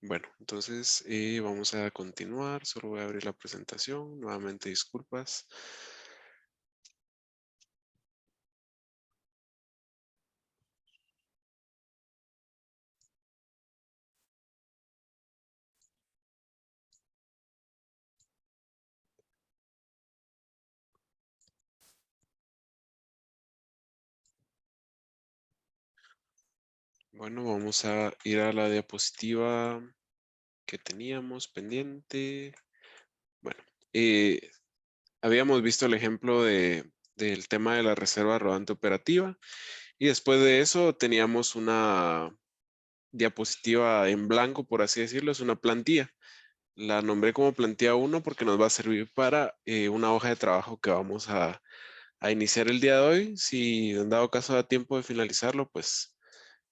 Bueno, entonces vamos a continuar. Solo voy a abrir la presentación. Nuevamente disculpas. Bueno, vamos a ir a la diapositiva que teníamos pendiente. Bueno, eh, habíamos visto el ejemplo del tema de la reserva rodante operativa y después de eso teníamos una diapositiva en blanco, por así decirlo, es una plantilla. La nombré como plantilla 1 porque nos va a servir para una hoja de trabajo que vamos a iniciar el día de hoy. Si en dado caso da tiempo de finalizarlo, pues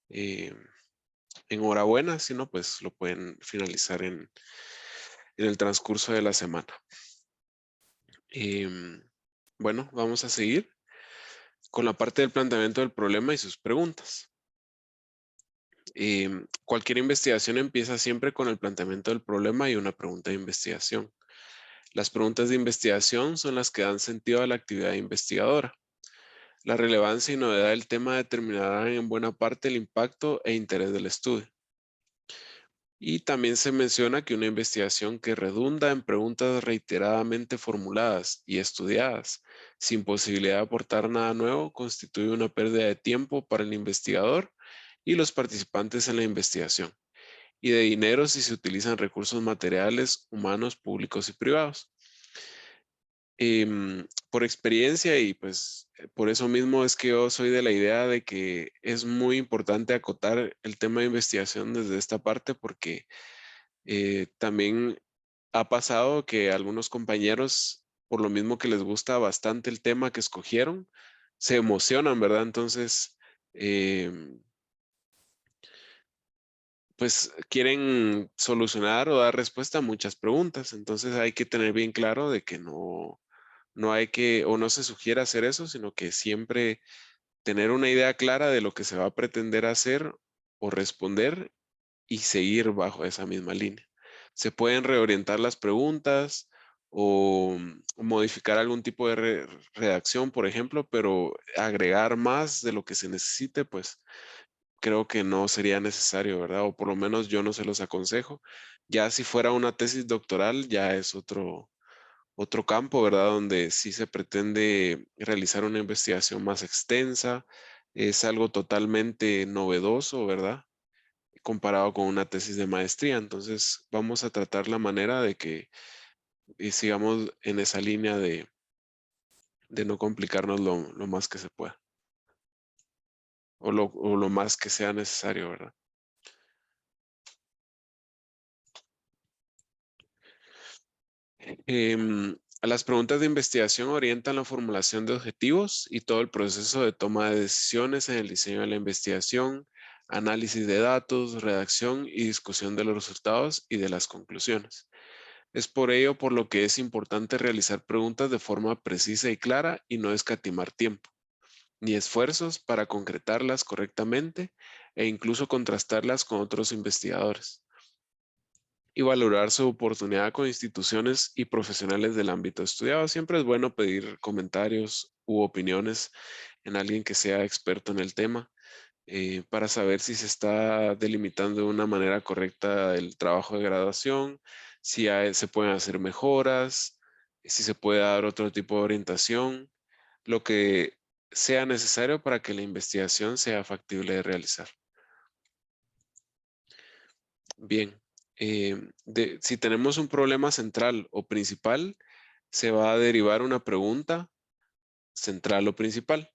eh, enhorabuena. Si no, pues lo pueden finalizar en el transcurso de la semana. Bueno, vamos a seguir con la parte del planteamiento del problema y sus preguntas. Cualquier investigación empieza siempre con el planteamiento del problema y una pregunta de investigación. Las preguntas de investigación son las que dan sentido a la actividad investigadora. La relevancia y novedad del tema determinarán en buena parte el impacto e interés del estudio. Y también se menciona que una investigación que redunda en preguntas reiteradamente formuladas y estudiadas, sin posibilidad de aportar nada nuevo, constituye una pérdida de tiempo para el investigador y los participantes en la investigación, y de dinero si se utilizan recursos materiales, humanos, públicos y privados. Por experiencia y pues por eso mismo es que yo soy de la idea de que es muy importante acotar el tema de investigación desde esta parte porque también ha pasado que algunos compañeros, por lo mismo que les gusta bastante el tema que escogieron, se emocionan, ¿verdad? Entonces, pues quieren solucionar o dar respuesta a muchas preguntas. Entonces hay que tener bien claro de que no hay que, o no se sugiere hacer eso, sino que siempre tener una idea clara de lo que se va a pretender hacer o responder y seguir bajo esa misma línea. Se pueden reorientar las preguntas o modificar algún tipo de redacción, por ejemplo, pero agregar más de lo que se necesite, pues creo que no sería necesario, ¿verdad? O por lo menos yo no se los aconsejo. Ya si fuera una tesis doctoral, ya es otro campo, ¿verdad? Donde sí se pretende realizar una investigación más extensa. Es algo totalmente novedoso, ¿verdad? Comparado con una tesis de maestría. Entonces, vamos a tratar la manera de que sigamos en esa línea de no complicarnos lo más que se pueda o lo más que sea necesario, ¿verdad? Las preguntas de investigación orientan la formulación de objetivos y todo el proceso de toma de decisiones en el diseño de la investigación, análisis de datos, redacción y discusión de los resultados y de las conclusiones. Es por ello por lo que es importante realizar preguntas de forma precisa y clara y no escatimar tiempo, ni esfuerzos para concretarlas correctamente e incluso contrastarlas con otros investigadores y valorar su oportunidad con instituciones y profesionales del ámbito estudiado. Siempre es bueno pedir comentarios u opiniones en alguien que sea experto en el tema para saber si se está delimitando de una manera correcta el trabajo de graduación, si se pueden hacer mejoras, si se puede dar otro tipo de orientación, lo que sea necesario para que la investigación sea factible de realizar. Bien, si tenemos un problema central o principal, se va a derivar una pregunta central o principal.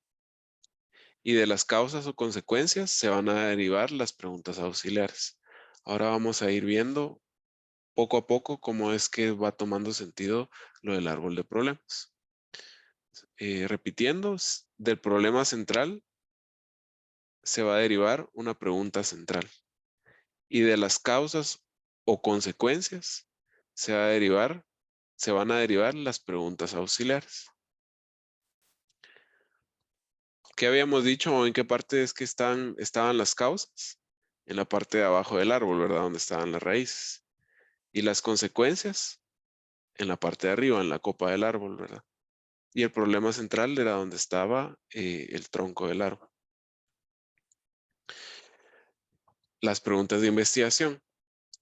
Y de las causas o consecuencias se van a derivar las preguntas auxiliares. Ahora vamos a ir viendo poco a poco cómo es que va tomando sentido lo del árbol de problemas. Repitiendo, del problema central se va a derivar una pregunta central. Y de las causas o consecuencias se van a derivar las preguntas auxiliares. ¿Qué habíamos dicho o en qué parte es que estaban las causas? en la parte de abajo del árbol, ¿verdad? Donde estaban las raíces. Y las consecuencias en la parte de arriba, en la copa del árbol, ¿verdad? Y el problema central era donde estaba el tronco del árbol. Las preguntas de investigación.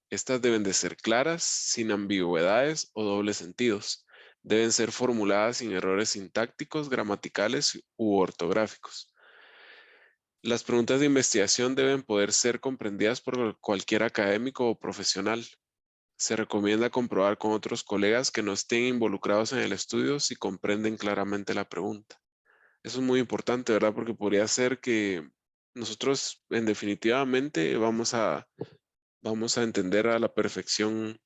Estas deben de ser claras, sin ambigüedades o dobles sentidos. Deben ser formuladas sin errores sintácticos, gramaticales u ortográficos. Las preguntas de investigación deben poder ser comprendidas por cualquier académico o profesional. Se recomienda comprobar con otros colegas que no estén involucrados en el estudio si comprenden claramente la pregunta. Eso es muy importante, ¿verdad? Porque podría ser que nosotros, en definitivamente, vamos a entender a la perfección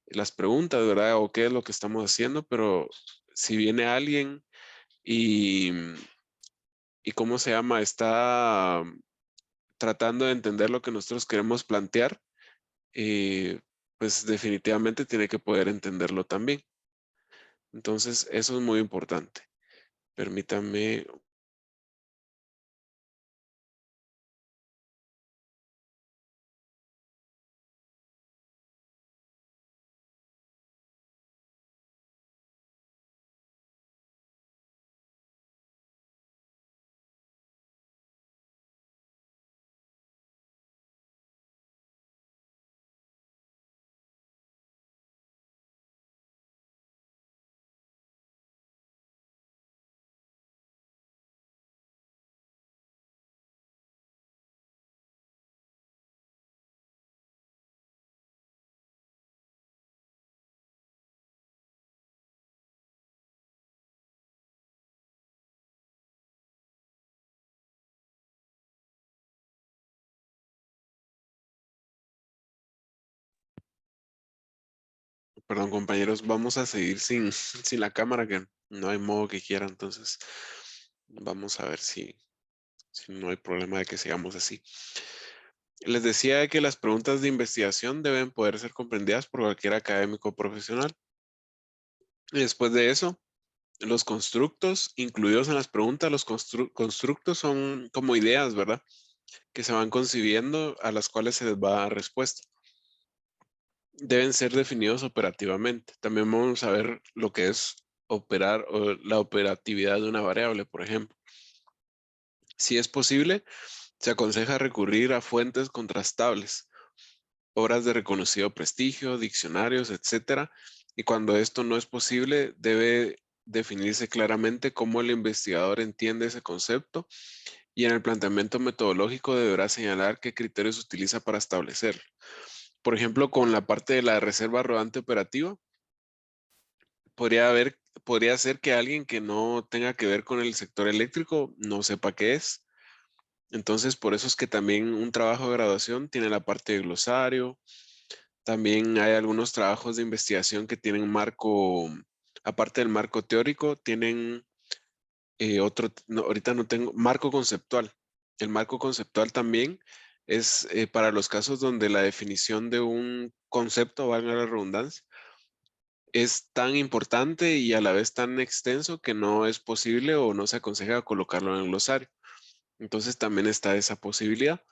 las preguntas, ¿verdad? O qué es lo que estamos haciendo, pero si viene alguien y, y ¿cómo se llama? Está tratando de entender lo que nosotros queremos plantear, eh, pues definitivamente tiene que poder entenderlo también. Entonces, eso es muy importante. Permítame. Perdón, compañeros, vamos a seguir sin, sin la cámara, que no hay modo que quiera, entonces vamos a ver si no hay problema de que sigamos así. Les decía que las preguntas de investigación deben poder ser comprendidas por cualquier académico profesional. Y después de eso, los constructos incluidos en las preguntas, los constructos son como ideas, ¿verdad? Que se van concibiendo a las cuales se les va a dar respuesta. Deben ser definidos operativamente. También vamos a ver lo que es operar o la operatividad de una variable, por ejemplo. Si es posible, se aconseja recurrir a fuentes contrastables, obras de reconocido prestigio, diccionarios, etcétera. Y cuando esto no es posible, debe definirse claramente cómo el investigador entiende ese concepto y en el planteamiento metodológico deberá señalar qué criterios utiliza para establecerlo. Por ejemplo, con la parte de la reserva rodante operativa, podría ser que alguien que no tenga que ver con el sector eléctrico no sepa qué es. Entonces, por eso es que también un trabajo de graduación tiene la parte de glosario. También hay algunos trabajos de investigación que tienen marco, aparte del marco teórico, tienen otro, ahorita no tengo, marco conceptual. El marco conceptual también es para los casos donde la definición de un concepto, valga la redundancia, es tan importante y a la vez tan extenso que no es posible o no se aconseja colocarlo en el glosario. Entonces también está esa posibilidad.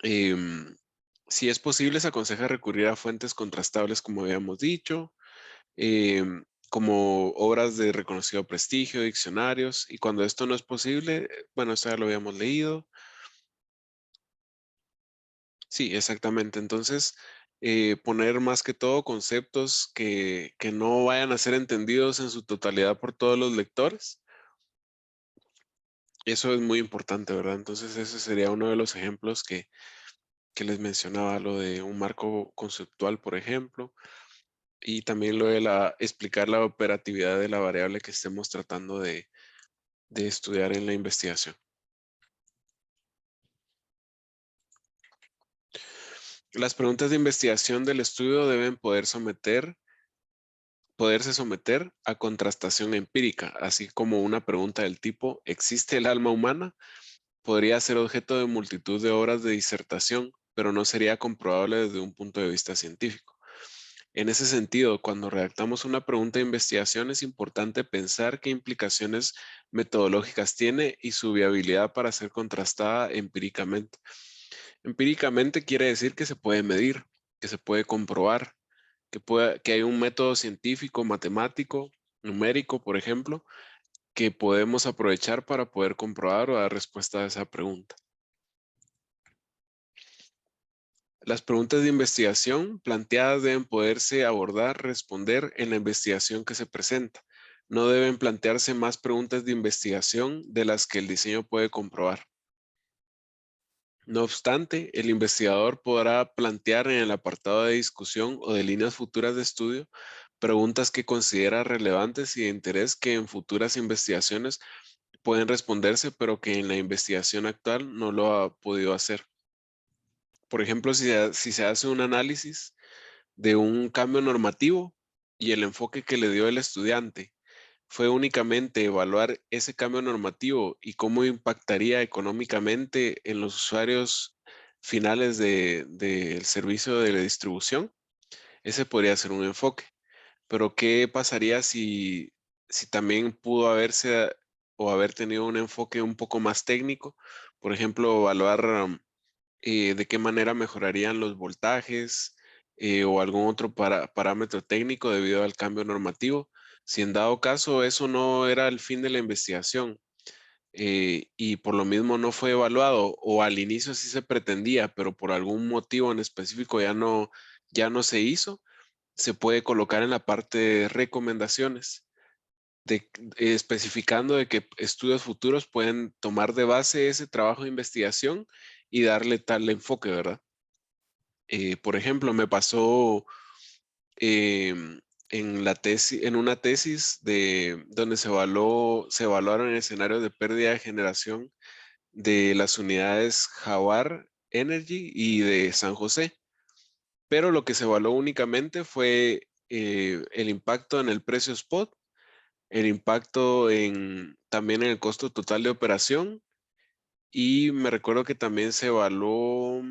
Em, si es posible, se aconseja recurrir a fuentes contrastables, como habíamos dicho, como obras de reconocido prestigio, diccionarios, y cuando esto no es posible, bueno, esto ya lo habíamos leído. Sí, exactamente. Entonces, poner más que todo conceptos que no vayan a ser entendidos en su totalidad por todos los lectores. Eso es muy importante, ¿verdad? Entonces, ese sería uno de los ejemplos que les mencionaba, lo de un marco conceptual, por ejemplo, y también lo de explicar la operatividad de la variable que estemos tratando de estudiar en la investigación. Las preguntas de investigación del estudio deben poderse someter a contrastación empírica, así como una pregunta del tipo, ¿existe el alma humana? Podría ser objeto de multitud de horas de disertación, pero no sería comprobable desde un punto de vista científico. En ese sentido, cuando redactamos una pregunta de investigación, es importante pensar qué implicaciones metodológicas tiene y su viabilidad para ser contrastada empíricamente. Empíricamente quiere decir que se puede medir, que se puede comprobar, que hay un método científico, matemático, numérico, por ejemplo, que podemos aprovechar para poder comprobar o dar respuesta a esa pregunta. Las preguntas de investigación planteadas deben poderse abordar, responder en la investigación que se presenta. No deben plantearse más preguntas de investigación de las que el diseño puede comprobar. No obstante, el investigador podrá plantear en el apartado de discusión o de líneas futuras de estudio preguntas que considera relevantes y de interés que en futuras investigaciones pueden responderse, pero que en la investigación actual no lo ha podido hacer. Por ejemplo, si se hace un análisis de un cambio normativo y el enfoque que le dio el estudiante fue únicamente evaluar ese cambio normativo y cómo impactaría económicamente en los usuarios finales del servicio de la distribución, ese podría ser un enfoque. Pero ¿qué pasaría si también pudo haberse o haber tenido un enfoque un poco más técnico? Por ejemplo, evaluar de qué manera mejorarían los voltajes o algún otro parámetro técnico debido al cambio normativo. Si en dado caso eso no era el fin de la investigación y por lo mismo no fue evaluado o al inicio sí se pretendía, pero por algún motivo en específico ya no se hizo, se puede colocar en la parte de recomendaciones, de, especificando de que estudios futuros pueden tomar de base ese trabajo de investigación y darle tal enfoque, ¿verdad? Por ejemplo, me pasó em, en una tesis donde se evaluaron escenarios de pérdida de generación de las unidades Jaguar Energy y de San José, pero lo que se evaluó únicamente fue el impacto en el precio spot, el impacto también en el costo total de operación y me recuerdo que también se evaluó,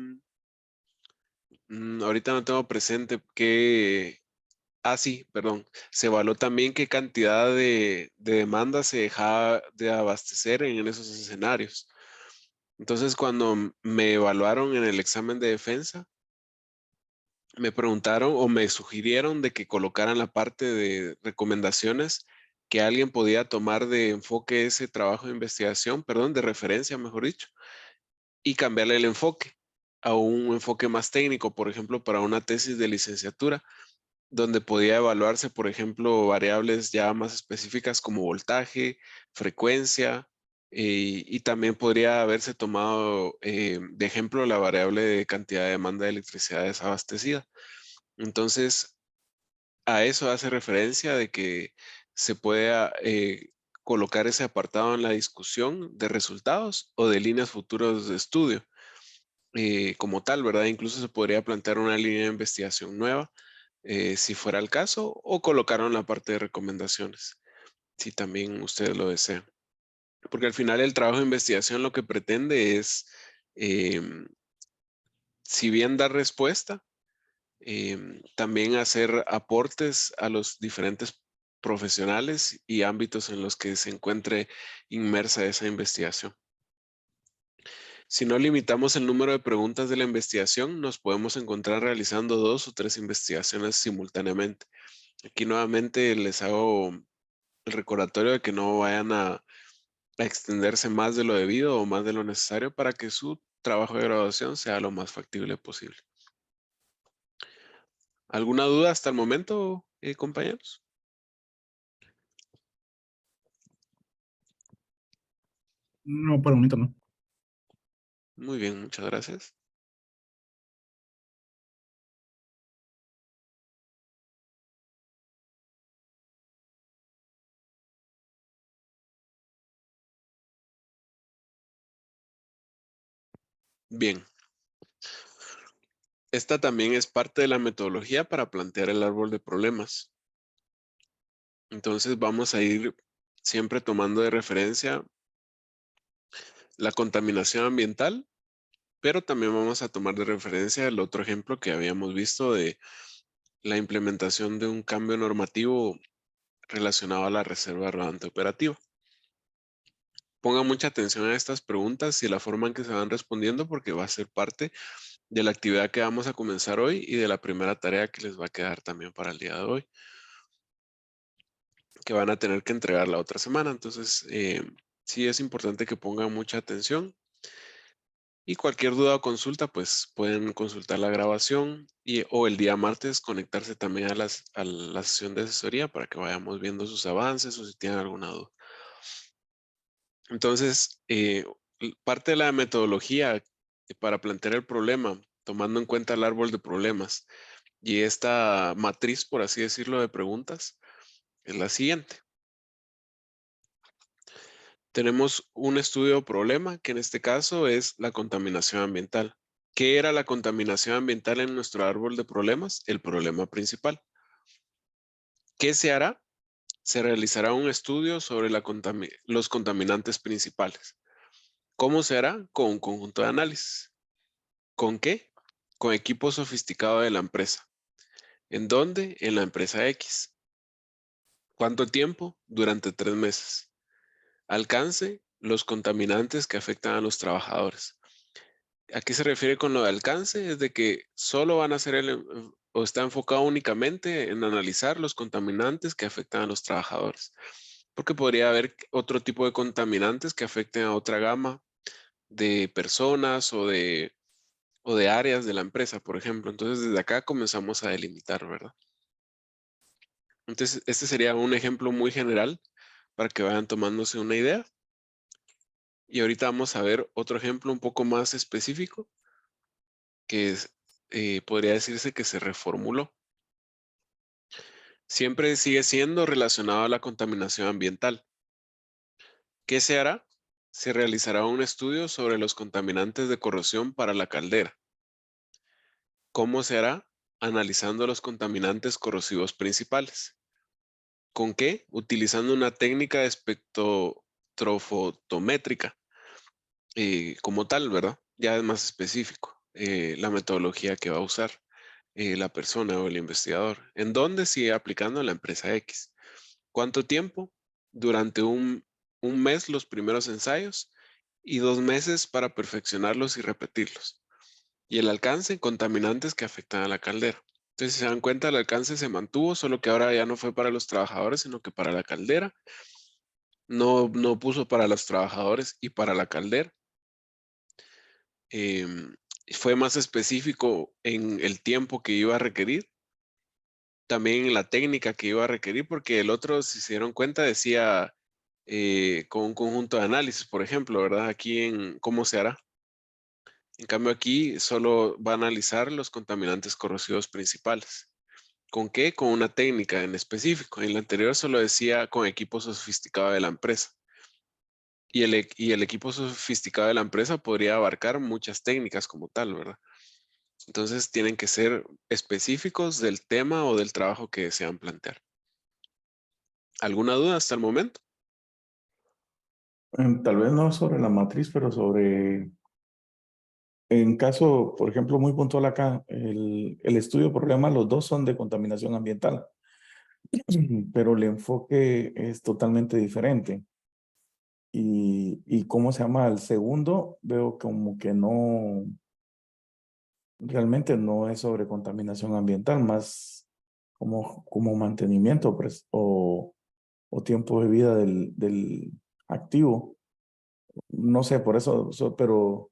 ahorita no tengo presente sí, perdón, se evaluó también qué cantidad de demanda se dejaba de abastecer en esos escenarios. Entonces, cuando me evaluaron en el examen de defensa, me preguntaron o me sugirieron de que colocaran la parte de recomendaciones que alguien podía tomar de enfoque ese trabajo de investigación, perdón, de referencia, mejor dicho, y cambiarle el enfoque a un enfoque más técnico, por ejemplo, para una tesis de licenciatura, donde podía evaluarse, por ejemplo, variables ya más específicas como voltaje, frecuencia, y también podría haberse tomado de ejemplo la variable de cantidad de demanda de electricidad desabastecida. Entonces, a eso hace referencia de que se pueda colocar ese apartado en la discusión de resultados o de líneas futuras de estudio como tal, ¿verdad? Incluso se podría plantear una línea de investigación nueva, si fuera el caso, o colocarlo en la parte de recomendaciones, si también ustedes lo desean. Porque al final el trabajo de investigación lo que pretende es, em, si bien dar respuesta, también hacer aportes a los diferentes profesionales y ámbitos en los que se encuentre inmersa esa investigación. Si no limitamos el número de preguntas de la investigación, nos podemos encontrar realizando 2 o 3 investigaciones simultáneamente. Aquí nuevamente les hago el recordatorio de que no vayan a extenderse más de lo debido o más de lo necesario para que su trabajo de graduación sea lo más factible posible. ¿Alguna duda hasta el momento, compañeros? No, por el momento no. Muy bien, muchas gracias. Bien, esta también es parte de la metodología para plantear el árbol de problemas. Entonces vamos a ir siempre tomando de referencia la contaminación ambiental, pero también vamos a tomar de referencia el otro ejemplo que habíamos visto de la implementación de un cambio normativo relacionado a la reserva rodante operativa. pongan mucha atención a estas preguntas y la forma en que se van respondiendo porque va a ser parte de la actividad que vamos a comenzar hoy y de la primera tarea que les va a quedar también para el día de hoy, que van a tener que entregar la otra semana. Entonces, sí es importante que pongan mucha atención y cualquier duda o consulta, pues pueden consultar la grabación o el día martes conectarse también a la sesión de asesoría para que vayamos viendo sus avances o si tienen alguna duda. Entonces, parte de la metodología para plantear el problema, tomando en cuenta el árbol de problemas y esta matriz, por así decirlo, de preguntas, es la siguiente. Tenemos un estudio o problema que en este caso es la contaminación ambiental. ¿Qué era la contaminación ambiental en nuestro árbol de problemas? El problema principal. ¿Qué se hará? Se realizará un estudio sobre los contaminantes principales. ¿Cómo se hará? Con un conjunto de análisis. ¿Con qué? Con equipo sofisticado de la empresa. ¿En dónde? En la empresa X. ¿Cuánto tiempo? Durante 3 meses. Alcance, los contaminantes que afectan a los trabajadores. ¿A qué se refiere con lo de alcance? Es de que solo van a ser o está enfocado únicamente en analizar los contaminantes que afectan a los trabajadores. Porque podría haber otro tipo de contaminantes que afecten a otra gama de personas o de áreas de la empresa, por ejemplo. Entonces, desde acá comenzamos a delimitar, ¿verdad? Entonces, este sería un ejemplo muy general para que vayan tomándose una idea. Y ahorita vamos a ver otro ejemplo un poco más específico que podría decirse que se reformuló. Siempre sigue siendo relacionado a la contaminación ambiental. ¿Qué se hará? Se realizará un estudio sobre los contaminantes de corrosión para la caldera. ¿Cómo se hará? Analizando los contaminantes corrosivos principales. ¿Con qué? Utilizando una técnica de espectrofotométrica como tal, ¿verdad? Ya es más específico la metodología que va a usar la persona o el investigador. ¿En dónde? Sigue aplicando en la empresa X. ¿Cuánto tiempo? Durante un mes los primeros ensayos y 2 meses para perfeccionarlos y repetirlos. Y el alcance, contaminantes que afectan a la caldera. Entonces, si se dan cuenta, el alcance se mantuvo, solo que ahora ya no fue para los trabajadores, sino que para la caldera. No puso para los trabajadores y para la caldera. Em, Fue más específico en el tiempo que iba a requerir, también en la técnica que iba a requerir, porque el otro, si se dieron cuenta, decía con un conjunto de análisis, por ejemplo, ¿verdad? Aquí en cómo se hará. En cambio, aquí solo va a analizar los contaminantes corrosivos principales. ¿Con qué? Con una técnica en específico. En la anterior solo decía con equipo sofisticado de la empresa. Y el equipo sofisticado de la empresa podría abarcar muchas técnicas como tal, ¿verdad? Entonces tienen que ser específicos del tema o del trabajo que desean plantear. ¿Alguna duda hasta el momento? Tal vez no sobre la matriz, pero sobre, en caso, por ejemplo, muy puntual acá, el estudio problema, los dos son de contaminación ambiental, pero el enfoque es totalmente diferente. Y ¿cómo se llama? El segundo, veo como que no, realmente no es sobre contaminación ambiental, más como mantenimiento o tiempo de vida del activo. No sé, por eso, pero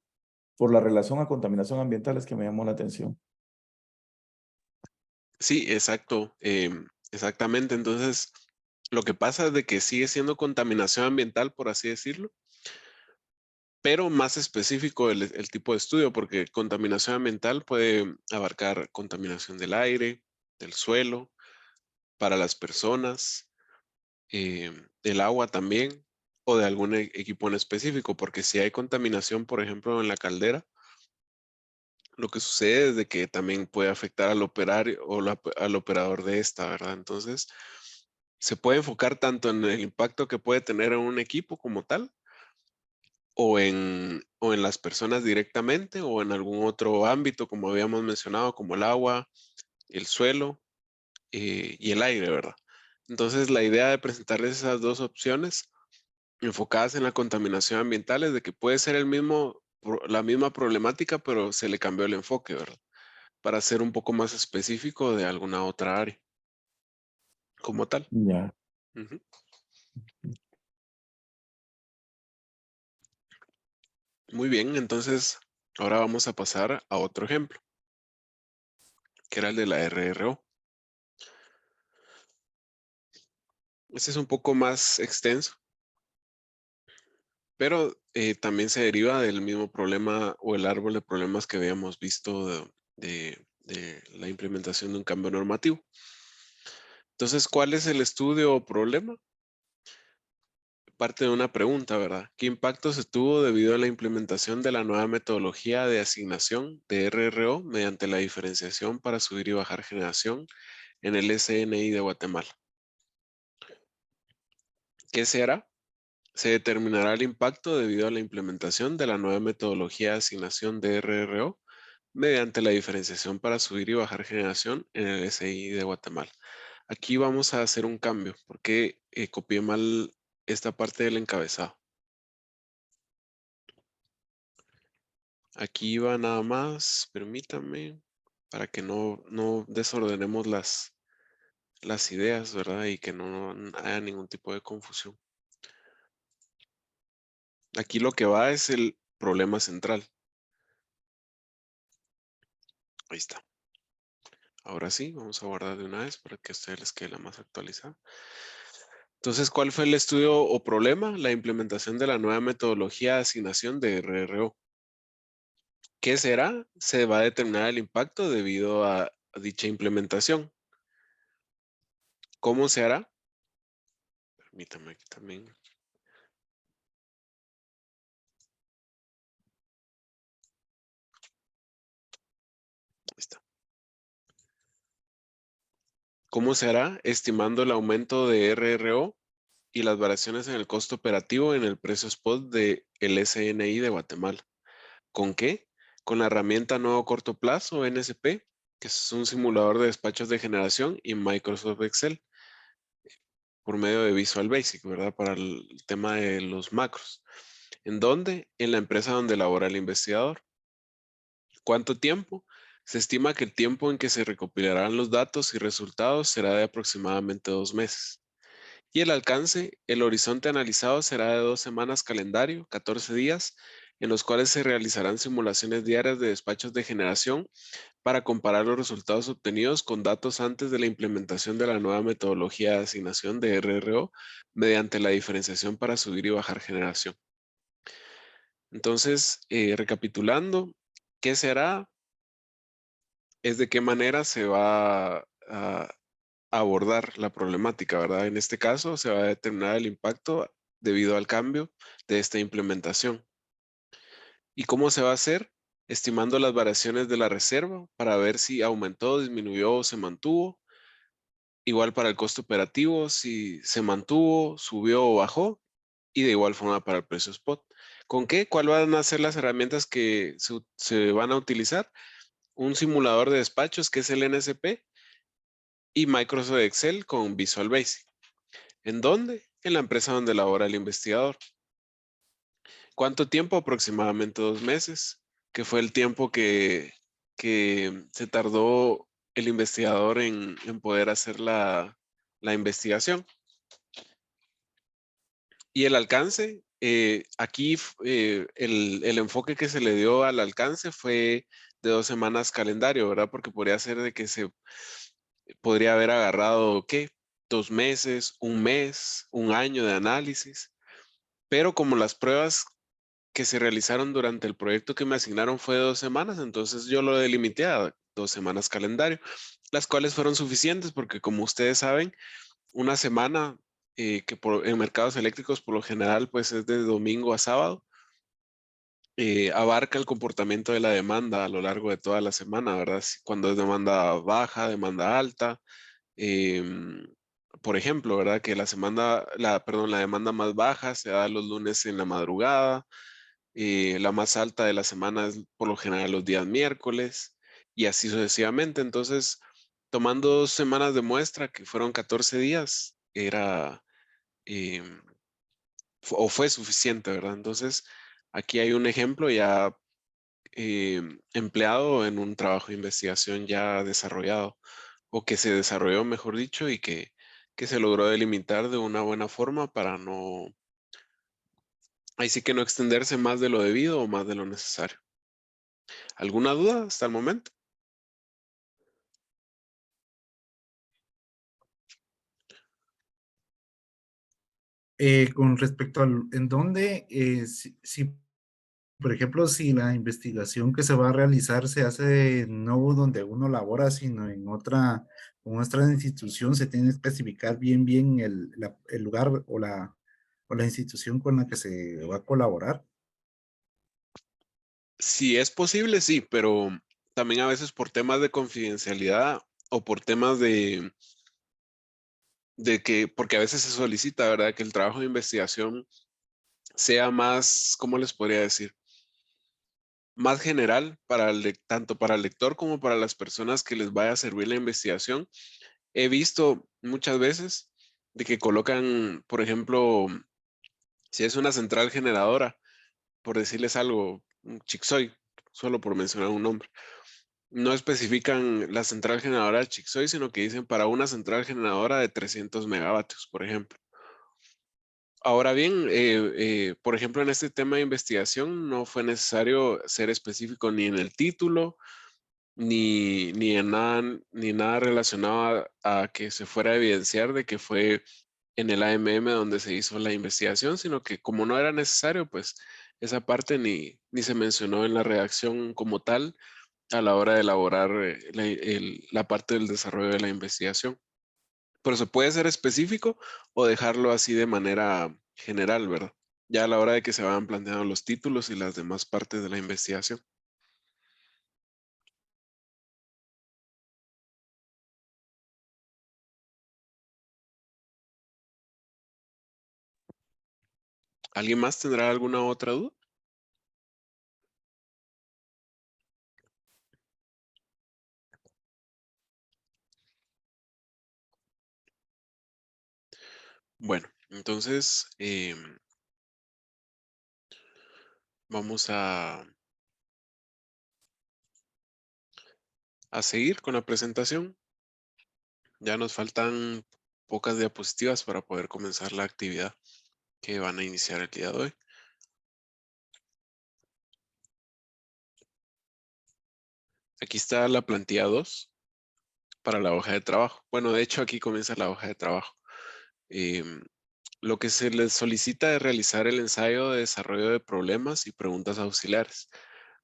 por la relación a contaminación ambiental es que me llamó la atención. Sí, exacto. Exactamente. Entonces, lo que pasa es de que sigue siendo contaminación ambiental, por así decirlo, pero más específico el tipo de estudio, porque contaminación ambiental puede abarcar contaminación del aire, del suelo, para las personas, del agua también, o de algún equipo en específico, porque si hay contaminación, por ejemplo, en la caldera, lo que sucede es de que también puede afectar al operario o al operador de esta, ¿verdad? Entonces, se puede enfocar tanto en el impacto que puede tener en un equipo como tal, o en las personas directamente, o en algún otro ámbito, como habíamos mencionado, como el agua, el suelo y el aire, ¿verdad? Entonces, la idea de presentarles esas dos opciones enfocadas en la contaminación ambiental es de que puede ser el mismo, la misma problemática, pero se le cambió el enfoque, ¿verdad? Para ser un poco más específico de alguna otra área, como tal. Ya. Ujú. Muy bien, entonces ahora vamos a pasar a otro ejemplo, que era el de la RRO. Este es un poco más extenso, pero también se deriva del mismo problema o el árbol de problemas que habíamos visto de la implementación de un cambio normativo. Entonces, ¿cuál es el estudio o problema? Parte de una pregunta, ¿verdad? ¿Qué impacto se tuvo debido a la implementación de la nueva metodología de asignación de RRO mediante la diferenciación para subir y bajar generación en el SNI de Guatemala? ¿Qué se hará? Se determinará el impacto debido a la implementación de la nueva metodología de asignación de RRO mediante la diferenciación para subir y bajar generación en el SI de Guatemala. Aquí vamos a hacer un cambio porque copié mal esta parte del encabezado. Aquí va nada más, permítame, para que no desordenemos las ideas, ¿verdad? Y que no haya ningún tipo de confusión. Aquí lo que va es el problema central. Ahí está. Ahora sí, vamos a guardar de una vez para que a ustedes les quede la más actualizada. Entonces, ¿cuál fue el estudio o problema? La implementación de la nueva metodología de asignación de RRO. ¿Qué será? Se va a determinar el impacto debido a dicha implementación. ¿Cómo se hará? Permítame aquí también. Ahí está. ¿Cómo se hará? Estimando el aumento de RRO y las variaciones en el costo operativo en el precio spot de el SNI de Guatemala. ¿Con qué? Con la herramienta Nuevo Corto Plazo, NSP, que es un simulador de despachos de generación y Microsoft Excel por medio de Visual Basic, ¿verdad? Para el tema de los macros. ¿En dónde? En la empresa donde labora el investigador. ¿Cuánto tiempo? Se estima que el tiempo en que se recopilarán los datos y resultados será de aproximadamente 2 meses. Y el alcance, el horizonte analizado será de 2 semanas calendario, 14 días, en los cuales se realizarán simulaciones diarias de despachos de generación para comparar los resultados obtenidos con datos antes de la implementación de la nueva metodología de asignación de RRO mediante la diferenciación para subir y bajar generación. Entonces, recapitulando, ¿qué se hará? Es de qué manera se va a abordar la problemática, ¿verdad? En este caso, se va a determinar el impacto debido al cambio de esta implementación. ¿Y cómo se va a hacer? Estimando las variaciones de la reserva para ver si aumentó, disminuyó o se mantuvo. Igual para el costo operativo, si se mantuvo, subió o bajó. Y de igual forma para el precio spot. ¿Con qué? ¿Cuál van a ser las herramientas que se van a utilizar? Un simulador de despachos que es el NSP y Microsoft Excel con Visual Basic. ¿En dónde? En la empresa donde labora el investigador. ¿Cuánto tiempo? Aproximadamente 2 meses, que fue el tiempo que se tardó el investigador en poder hacer la investigación. Y el alcance, aquí el enfoque que se le dio al alcance fue de 2 semanas calendario, ¿verdad? Porque podría ser de que se podría haber agarrado, ¿qué? 2 meses, un mes, un año de análisis. Pero como las pruebas que se realizaron durante el proyecto que me asignaron fue de 2 semanas, entonces yo lo delimité a 2 semanas calendario, las cuales fueron suficientes porque como ustedes saben, una semana en mercados eléctricos por lo general pues es de domingo a sábado, abarca el comportamiento de la demanda a lo largo de toda la semana, ¿verdad? Cuando es demanda baja, demanda alta. em, por ejemplo, ¿verdad? Que la demanda más baja se da los lunes en la madrugada, la más alta de la semana es por lo general los días miércoles y así sucesivamente. Entonces, tomando 2 semanas de muestra, que fueron 14 días, era, em, o fue suficiente, ¿verdad? Entonces, aquí hay un ejemplo ya empleado en un trabajo de investigación ya desarrollado, o que se desarrolló, mejor dicho, y que se logró delimitar de una buena forma para no, ahí sí que no extenderse más de lo debido o más de lo necesario. ¿Alguna duda hasta el momento? Con respecto al en dónde, por ejemplo, si la investigación que se va a realizar se hace no donde uno labora, sino en otra institución, se tiene que especificar bien el lugar o la institución con la que se va a colaborar. Si es posible, sí, pero también a veces por temas de confidencialidad o por temas de que, porque a veces se solicita, ¿verdad? Que el trabajo de investigación sea más, ¿cómo les podría decir? Más general para tanto para el lector como para las personas que les vaya a servir la investigación. He visto muchas veces de que colocan, por ejemplo, si es una central generadora, por decirles algo, un Chixoy, solo por mencionar un nombre. No especifican la central generadora de Chixoy, sino que dicen para una central generadora de 300 megavatios, por ejemplo. Ahora bien, por ejemplo, en este tema de investigación no fue necesario ser específico ni en el título, ni nada relacionado a que se fuera a evidenciar de que fue en el AMM donde se hizo la investigación, sino que como no era necesario, pues esa parte ni se mencionó en la redacción como tal a la hora de elaborar la parte del desarrollo de la investigación. Pero se puede ser específico o dejarlo así de manera general, ¿verdad? Ya a la hora de que se van planteando los títulos y las demás partes de la investigación. ¿Alguien más tendrá alguna otra duda? Bueno, entonces vamos a seguir con la presentación. Ya nos faltan pocas diapositivas para poder comenzar la actividad que van a iniciar el día de hoy. Aquí está la plantilla 2 para la hoja de trabajo. Bueno, de hecho aquí comienza la hoja de trabajo. Em, lo que se les solicita es realizar el ensayo de desarrollo de problemas y preguntas auxiliares,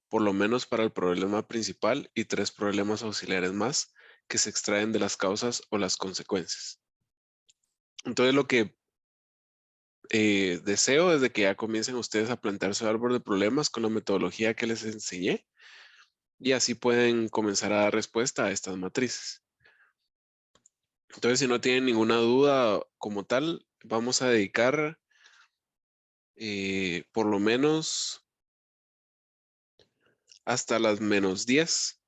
por lo menos para el problema principal y 3 problemas auxiliares más que se extraen de las causas o las consecuencias. Entonces lo que deseo es de que ya comiencen ustedes a plantear su árbol de problemas con la metodología que les enseñé y así pueden comenzar a dar respuesta a estas matrices. Entonces, si no tienen ninguna duda como tal, vamos a dedicar por lo menos hasta las -10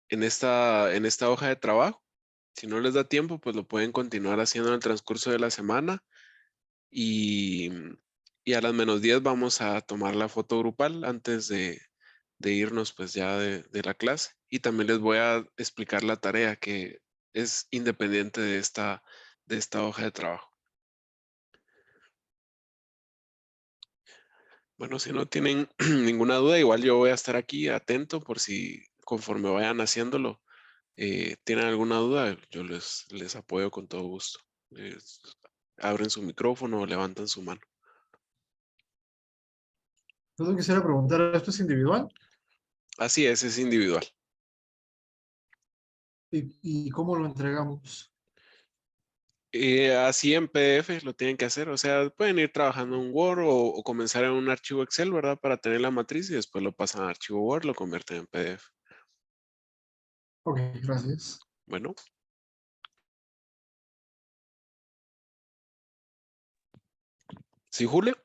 en esta hoja de trabajo. Si no les da tiempo, pues lo pueden continuar haciendo en el transcurso de la semana y, y a las -10 vamos a tomar la foto grupal antes de irnos pues ya de la clase. Y también les voy a explicar la tarea que es independiente de esta hoja de trabajo. Bueno, si no tienen ninguna duda, igual yo voy a estar aquí atento por si conforme vayan haciéndolo, tienen alguna duda, yo les apoyo con todo gusto. Abren su micrófono o levantan su mano. Yo quisiera preguntar, ¿esto es individual? Así es individual. ¿Y cómo lo entregamos? Así en PDF lo tienen que hacer, o sea, pueden ir trabajando en Word o comenzar en un archivo Excel, ¿verdad? Para tener la matriz y después lo pasan a archivo Word, lo convierten en PDF. Ok, gracias. Bueno, ¿sí, Julio?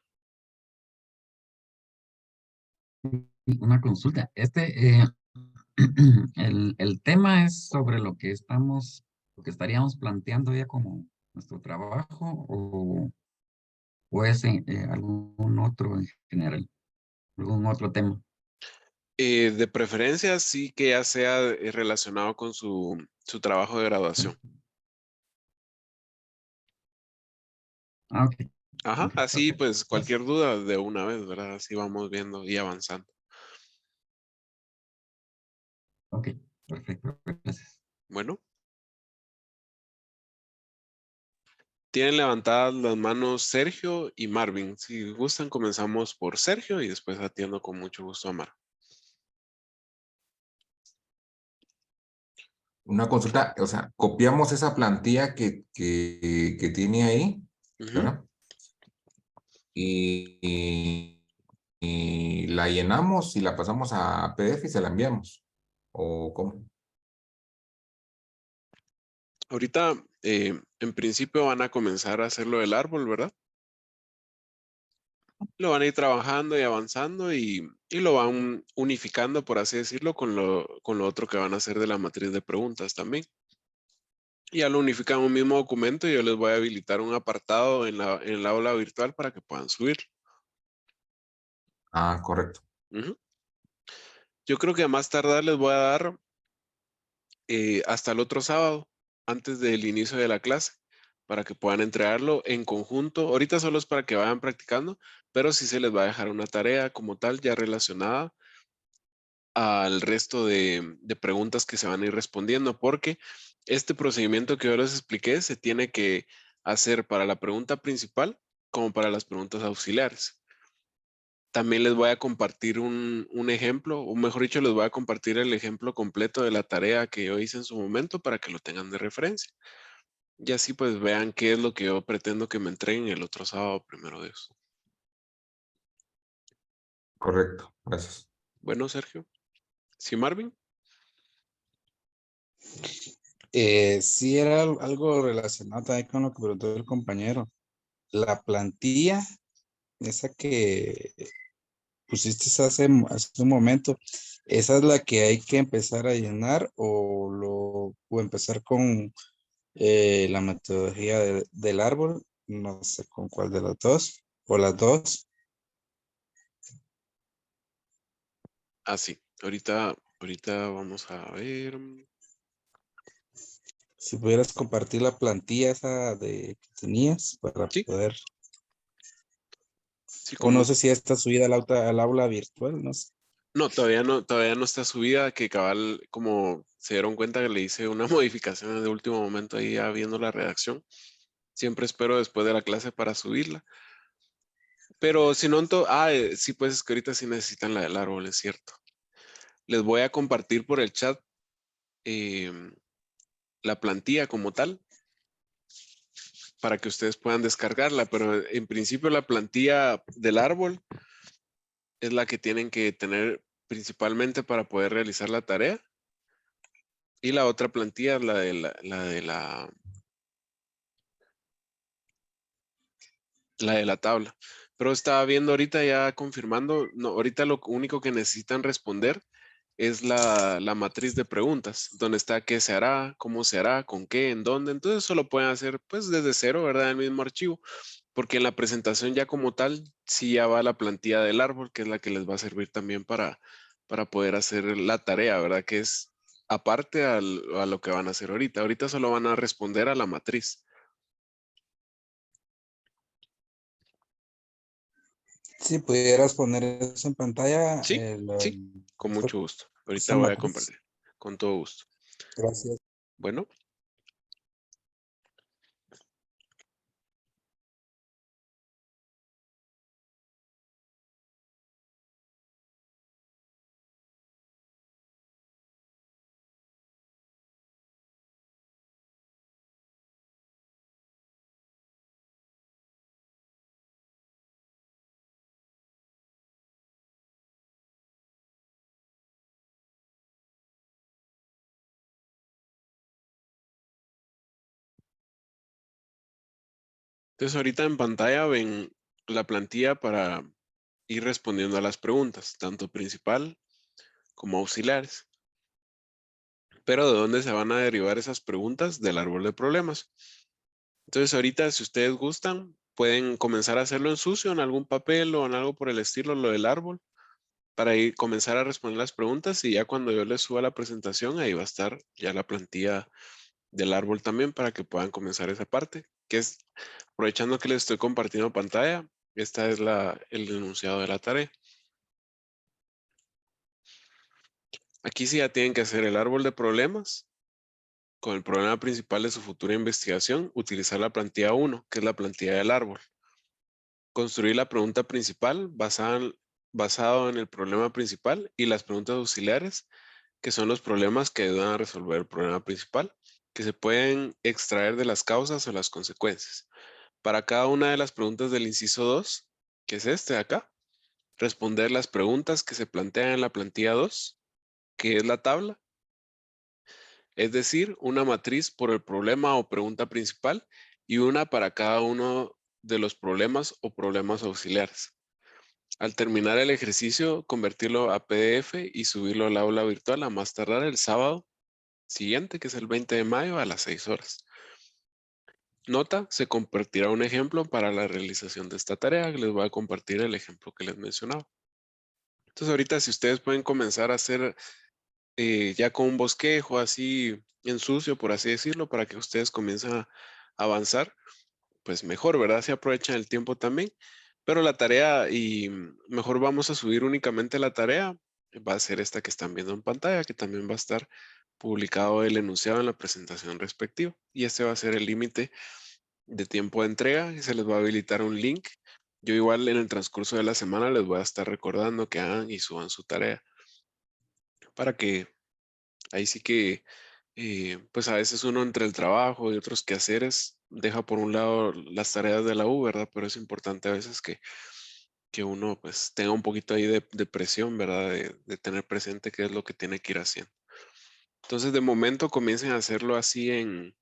Una consulta. El tema es sobre lo que estaríamos planteando ya como nuestro trabajo o es algún otro en general, algún otro tema? De preferencia, sí que ya sea relacionado con su trabajo de graduación. Ah, ok. Ajá, Ok, así perfecto. pues cualquier duda de una vez, ¿verdad? Así vamos viendo y avanzando. Ok, perfecto. Gracias. Bueno, tienen levantadas las manos Sergio y Marvin. Si gustan, comenzamos por Sergio y después atiendo con mucho gusto a Mar. Una consulta, o sea, copiamos esa plantilla que tiene ahí, Ujú. ¿verdad? Y la llenamos y la pasamos a PDF y se la enviamos. ¿O cómo? Ahorita, en principio van a comenzar a hacerlo del árbol, ¿verdad? Lo van a ir trabajando y avanzando y lo van unificando, por así decirlo, con lo otro que van a hacer de la matriz de preguntas también. Y ya lo unifican en un mismo documento y yo les voy a habilitar un apartado en el aula virtual para que puedan subir. Ah, correcto. Ujú. Yo creo que a más tardar les voy a dar hasta el otro sábado, antes del inicio de la clase, para que puedan entregarlo en conjunto. Ahorita solo es para que vayan practicando, pero sí se les va a dejar una tarea como tal ya relacionada al resto de preguntas que se van a ir respondiendo, porque este procedimiento que yo les expliqué se tiene que hacer para la pregunta principal como para las preguntas auxiliares. También les voy a compartir un ejemplo, o mejor dicho, les voy a compartir el ejemplo completo de la tarea que yo hice en su momento para que lo tengan de referencia. Y así pues vean qué es lo que yo pretendo que me entreguen el otro sábado, primero Dios. Correcto. Gracias. Bueno, Sergio. ¿Sí, Marvin? Sí, era algo relacionado también con lo que preguntó el compañero. La plantilla, esa que pusiste hace un momento, ¿esa es la que hay que empezar a llenar o empezar con la metodología del árbol? No sé con cuál de las dos, o las dos. Ah, sí. Ahorita vamos a ver. Si pudieras compartir la plantilla esa que tenías para Sí, poder, sí, o no sé si está subida al aula virtual, no sé. no, todavía no está subida, que cabal, como se dieron cuenta que le hice una modificación de último momento ahí ya viendo la redacción. Siempre espero después de la clase para subirla. Pero si no, sí, pues es que ahorita sí necesitan la del árbol, es cierto. Les voy a compartir por el chat em, la plantilla como tal para que ustedes puedan descargarla, pero en principio la plantilla del árbol es la que tienen que tener principalmente para poder realizar la tarea. Y la otra plantilla es la de la tabla. Pero estaba viendo ahorita ya confirmando, no, ahorita lo único que necesitan responder es la matriz de preguntas, donde está qué se hará, cómo se hará, con qué, en dónde. Entonces eso lo pueden hacer pues desde cero, ¿verdad? En el mismo archivo, porque en la presentación ya como tal, sí ya va la plantilla del árbol, que es la que les va a servir también para poder hacer la tarea, ¿verdad? Que es aparte a lo que van a hacer ahorita. Ahorita solo van a responder a la matriz. Si pudieras poner eso en pantalla, Sí, sí, con mucho gusto. Ahorita esa voy a matriz. compartir, con todo gusto. Gracias. Bueno, entonces ahorita en pantalla ven la plantilla para ir respondiendo a las preguntas, tanto principal como auxiliares. Pero ¿de dónde se van a derivar esas preguntas? Del árbol de problemas. Entonces ahorita, si ustedes gustan, pueden comenzar a hacerlo en sucio, en algún papel o en algo por el estilo, lo del árbol, para ir, comenzar a responder las preguntas y ya cuando yo les suba la presentación, ahí va a estar ya la plantilla del árbol también para que puedan comenzar esa parte, que es, aprovechando que les estoy compartiendo pantalla, esta es el enunciado de la tarea. Aquí sí ya tienen que hacer el árbol de problemas con el problema principal de su futura investigación, utilizar la plantilla 1, que es la plantilla del árbol. Construir la pregunta principal basado en el problema principal y las preguntas auxiliares, que son los problemas que ayudan a resolver el problema principal, que se pueden extraer de las causas o las consecuencias. Para cada una de las preguntas del inciso 2, que es este de acá, responder las preguntas que se plantean en la plantilla 2, que es la tabla, es decir, una matriz por el problema o pregunta principal y una para cada uno de los problemas o problemas auxiliares. Al terminar el ejercicio, convertirlo a PDF y subirlo al aula virtual a más tardar el sábado siguiente, que es el 20 de mayo a las 6 horas. Nota, se compartirá un ejemplo para la realización de esta tarea. Les voy a compartir el ejemplo que les mencionaba. Entonces ahorita si ustedes pueden comenzar a hacer ya con un bosquejo así en sucio, por así decirlo, para que ustedes comiencen a avanzar, pues mejor, ¿verdad? Se aprovechan el tiempo también. Pero la tarea, y mejor vamos a subir únicamente la tarea, va a ser esta que están viendo en pantalla, que también va a estar publicado el enunciado en la presentación respectiva. Y este va a ser el límite de tiempo de entrega y se les va a habilitar un link. Yo igual en el transcurso de la semana les voy a estar recordando que hagan y suban su tarea para que ahí sí que pues a veces uno entre el trabajo y otros quehaceres deja por un lado las tareas de la U, ¿verdad? Pero es importante a veces que uno pues tenga un poquito ahí de presión, ¿verdad? De tener presente qué es lo que tiene que ir haciendo. Entonces de momento comiencen a hacerlo así en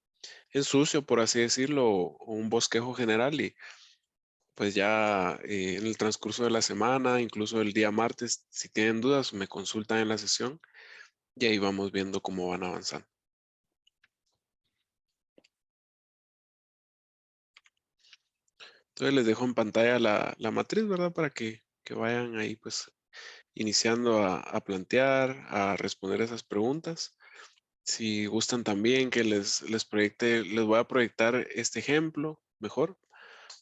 sucio, por así decirlo, o un bosquejo general y pues ya en el transcurso de la semana, incluso el día martes, si tienen dudas, me consultan en la sesión y ahí vamos viendo cómo van avanzando. Entonces les dejo en pantalla la matriz, ¿verdad? Para que vayan ahí pues iniciando a plantear, a responder esas preguntas. Si gustan también que les proyecte, les voy a proyectar este ejemplo mejor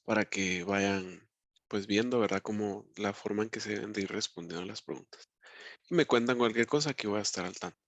para que vayan pues viendo, ¿verdad? Como la forma en que se deben de ir respondiendo las preguntas. Y me cuentan cualquier cosa que voy a estar al tanto.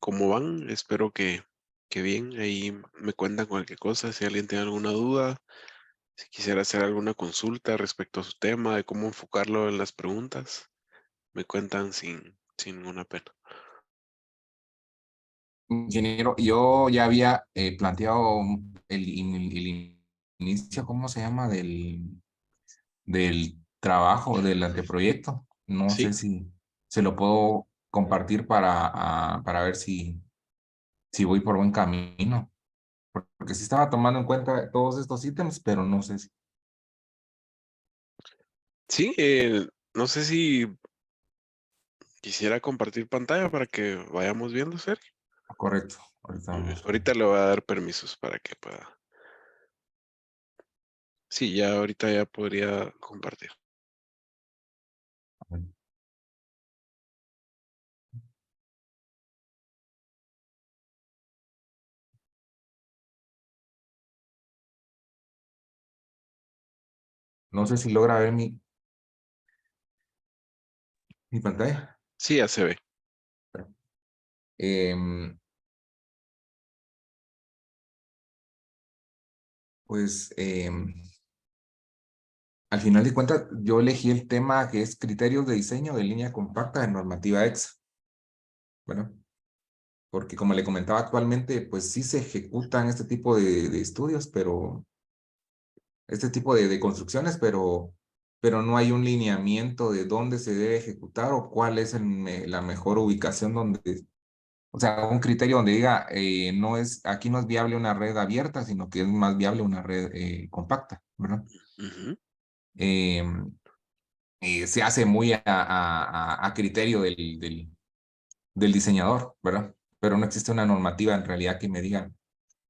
cómo van. Espero que bien. Ahí me cuentan cualquier cosa. Si alguien tiene alguna duda, si quisiera hacer alguna consulta respecto a su tema, de cómo enfocarlo en las preguntas, me cuentan sin ninguna pena. Ingeniero, yo ya había planteado el inicio, ¿cómo se llama? Del trabajo, del anteproyecto. No sé Sí, si se lo puedo compartir para ver si voy por buen camino. Porque sí estaba tomando en cuenta todos estos ítems, pero no sé si. sí, no sé si quisiera compartir pantalla para que vayamos viendo, Sergio. Correcto. Ahorita Muy bien. vamos. Ahorita le voy a dar permisos para que pueda. Sí, ya ahorita ya podría compartir. No sé si logra ver mi pantalla. Sí, ya se ve. Em, pues al final de cuentas, yo elegí el tema que es criterios de diseño de línea compacta de normativa EXA. Bueno, porque como le comentaba actualmente, pues sí se ejecutan este tipo de estudios, pero este tipo de construcciones, pero no hay un lineamiento de dónde se debe ejecutar o cuál es la mejor ubicación donde, o sea, un criterio donde diga, aquí no es viable una red abierta, sino que es más viable una red compacta, ¿verdad? Ujú, Em, se hace muy a criterio del diseñador, ¿verdad? Pero no existe una normativa en realidad que me diga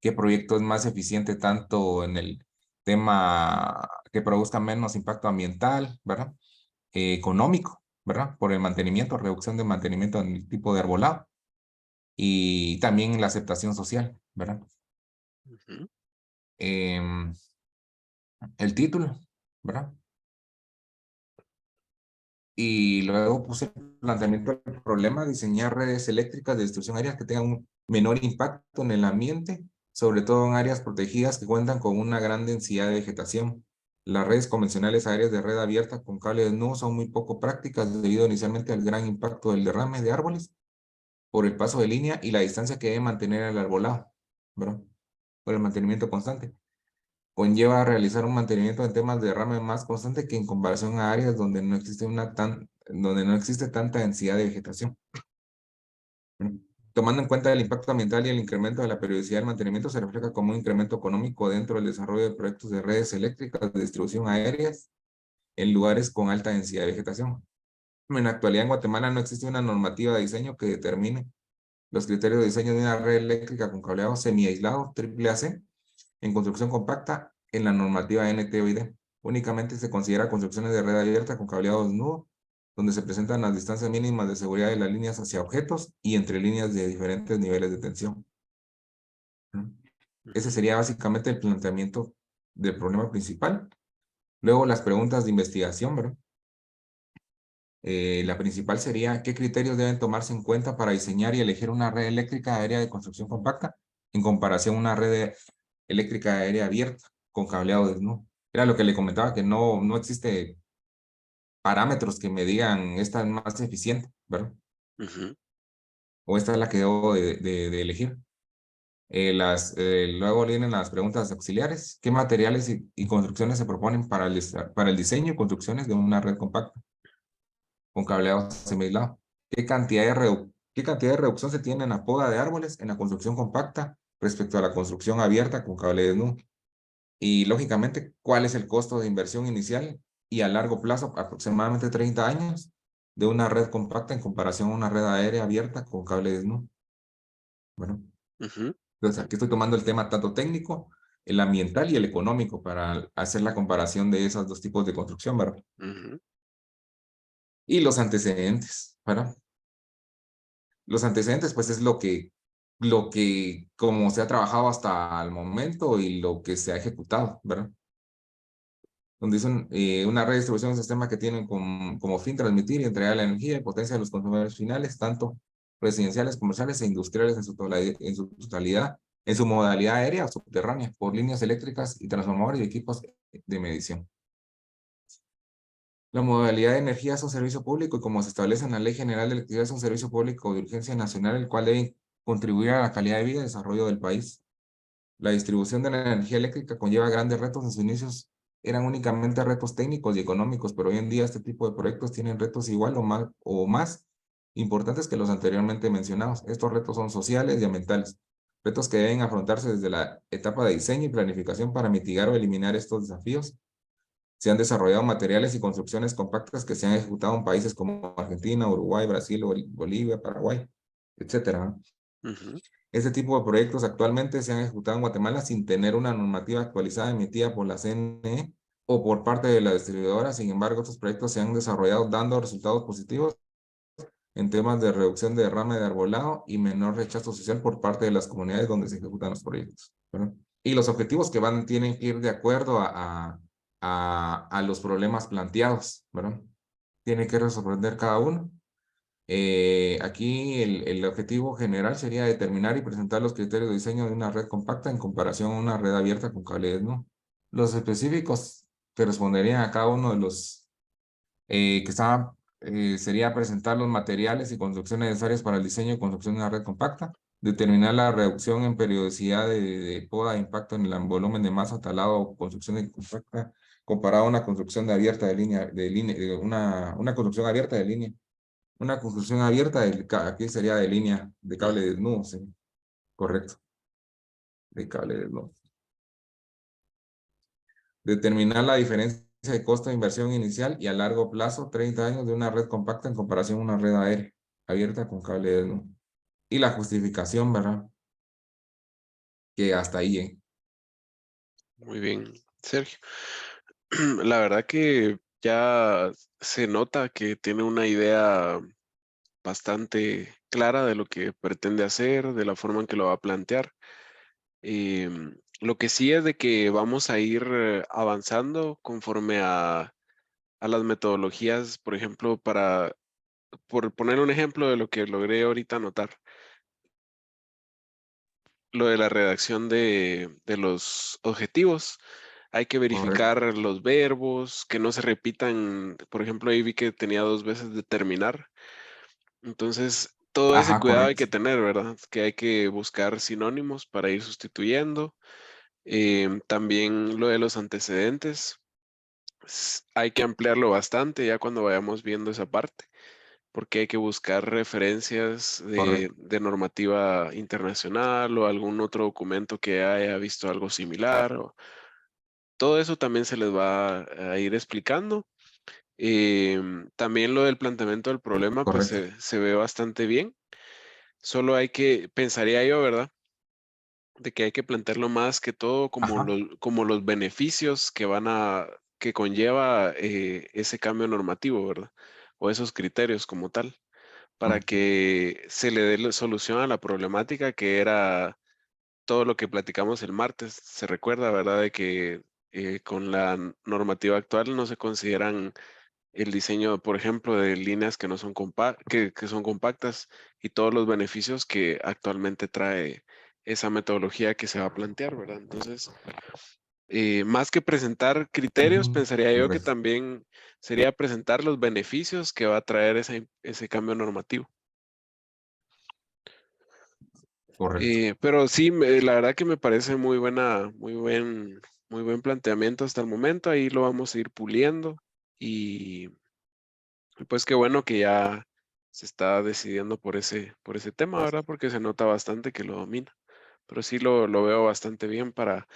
qué proyecto es más eficiente tanto en el tema que produzca menos impacto ambiental, ¿verdad? Económico, ¿verdad? Por el mantenimiento, reducción de mantenimiento en el tipo de arbolado y también la aceptación social, ¿verdad? ujú, Em, el título, ¿verdad? Y luego puse el planteamiento del problema, diseñar redes eléctricas de distribución aérea que tengan un menor impacto en el ambiente, sobre todo en áreas protegidas que cuentan con una gran densidad de vegetación. Las redes convencionales aéreas de red abierta con cable desnudo son muy poco prácticas debido inicialmente al gran impacto del derrame de árboles por el paso de línea y la distancia que debe mantener el arbolado, ¿verdad? Por el mantenimiento constante. Conlleva realizar un mantenimiento de temas de derrame más constante que en comparación a áreas donde no existe donde no existe tanta densidad de vegetación. Tomando en cuenta el impacto ambiental y el incremento de la periodicidad del mantenimiento, se refleja como un incremento económico dentro del desarrollo de proyectos de redes eléctricas de distribución aéreas en lugares con alta densidad de vegetación. En la actualidad en Guatemala no existe una normativa de diseño que determine los criterios de diseño de una red eléctrica con cableado semi-aislado AAAC en construcción compacta en la normativa NTOID. Únicamente se considera construcciones de red abierta con cableado desnudo, donde se presentan las distancias mínimas de seguridad de las líneas hacia objetos y entre líneas de diferentes niveles de tensión. Ese ujú. sería básicamente el planteamiento del problema principal. Luego las preguntas de investigación, ¿verdad? La principal sería, ¿qué criterios deben tomarse en cuenta para diseñar y elegir una red eléctrica aérea de construcción compacta en comparación a una red eléctrica aérea abierta con cableado desnudo? Era lo que le comentaba, que no existe parámetros que me digan esta es más eficiente, ¿verdad? Ujú, O esta es la que debo de elegir. Luego vienen las preguntas auxiliares. ¿Qué materiales y construcciones se proponen para el diseño y construcciones de una red compacta con cableado semiaislado? ¿Qué cantidad de reducción se tiene en la poda de árboles en la construcción compacta respecto a la construcción abierta con cable desnudo? Y lógicamente, ¿cuál es el costo de inversión inicial y a largo plazo, aproximadamente 30 años, de una red compacta en comparación a una red aérea abierta con cable desnudo? Bueno, ujú, entonces aquí estoy tomando el tema tanto técnico, el ambiental y el económico para hacer la comparación de esos dos tipos de construcción, ¿verdad? ujú, Y los antecedentes, ¿verdad? Los antecedentes, pues es como se ha trabajado hasta el momento y lo que se ha ejecutado, ¿verdad? Donde dicen una red de distribución es un sistema que tiene como fin transmitir y entregar la energía y potencia a los consumidores finales, tanto residenciales, comerciales e industriales en su totalidad, en su modalidad aérea o subterránea, por líneas eléctricas y transformadores y equipos de medición. La modalidad de energía es un servicio público y como se establece en la Ley General de Electricidad es un servicio público de urgencia nacional, el cual debe contribuir a la calidad de vida y desarrollo del país. La distribución de la energía eléctrica conlleva grandes retos. En sus inicios eran únicamente retos técnicos y económicos, pero hoy en día este tipo de proyectos tienen retos igual o más importantes que los anteriormente mencionados. Estos retos son sociales y ambientales, retos que deben afrontarse desde la etapa de diseño y planificación para mitigar o eliminar estos desafíos. Se han desarrollado materiales y construcciones compactas que se han ejecutado en países como Argentina, Uruguay, Brasil, Bolivia, Paraguay, etcétera. Este tipo de proyectos actualmente se han ejecutado en Guatemala sin tener una normativa actualizada emitida por la CNE o por parte de la distribuidora. Sin embargo, estos proyectos se han desarrollado dando resultados positivos en temas de reducción de derrame de arbolado y menor rechazo social por parte de las comunidades donde se ejecutan los proyectos, ¿verdad? Y los objetivos que tienen que ir de acuerdo a los problemas planteados, ¿verdad? Tiene que resolver cada uno. Aquí el objetivo general sería determinar y presentar los criterios de diseño de una red compacta en comparación a una red abierta con cables, ¿no? Los específicos que responderían a cada uno de los que estaban, sería presentar los materiales y construcciones necesarias para el diseño y construcción de una red compacta, determinar la reducción en periodicidad de poda de impacto en el volumen de masa talado o construcción de compacta comparado a una construcción de abierta de línea, una construcción abierta de línea. Una construcción abierta, aquí sería de línea de cable desnudo, ¿sí? Correcto. De cable desnudo. Determinar la diferencia de costo de inversión inicial y a largo plazo, 30 años de una red compacta en comparación a una red aérea abierta con cable desnudo. Y la justificación, ¿verdad? Que hasta ahí, ¿eh? Muy bien, Sergio. La verdad que ya se nota que tiene una idea bastante clara de lo que pretende hacer, de la forma en que lo va a plantear. Lo que sí es de que vamos a ir avanzando conforme a las metodologías, por ejemplo, por poner un ejemplo de lo que logré ahorita anotar, lo de la redacción de los objetivos. Hay que verificar los verbos, que no se repitan. Por ejemplo, ahí vi que tenía 2 veces determinar. Entonces, todo ese Ajá, cuidado hay que correcto. tener, ¿verdad? Que hay que buscar sinónimos para ir sustituyendo. También lo de los antecedentes, hay que ampliarlo bastante ya cuando vayamos viendo esa parte, porque hay que buscar referencias Correcto. de normativa internacional o algún otro documento que haya visto algo similar. Todo eso también se les va a ir explicando. También lo del planteamiento del problema, pues Correcto. se ve bastante bien. Solo hay que, pensaría yo, ¿verdad? De que hay que plantearlo más que todo Ajá. como los beneficios que conlleva ese cambio normativo, ¿verdad? O esos criterios como tal, para que se le dé la solución a la problemática que era todo lo que platicamos el martes. Se recuerda, ¿verdad? De que con la normativa actual no se consideran el diseño, por ejemplo, de líneas que no son que son compactas y todos los beneficios que actualmente trae esa metodología que se va a plantear, ¿verdad? Entonces, más que presentar criterios, pensaría yo que Correcto. también sería presentar los beneficios que va a traer ese cambio normativo. Correcto. Pero sí, la verdad que me parece muy buen planteamiento hasta el momento. Ahí lo vamos a ir puliendo y pues qué bueno que ya se está decidiendo por ese tema, ¿verdad? Porque se nota bastante que lo domina. Pero sí lo veo bastante bien para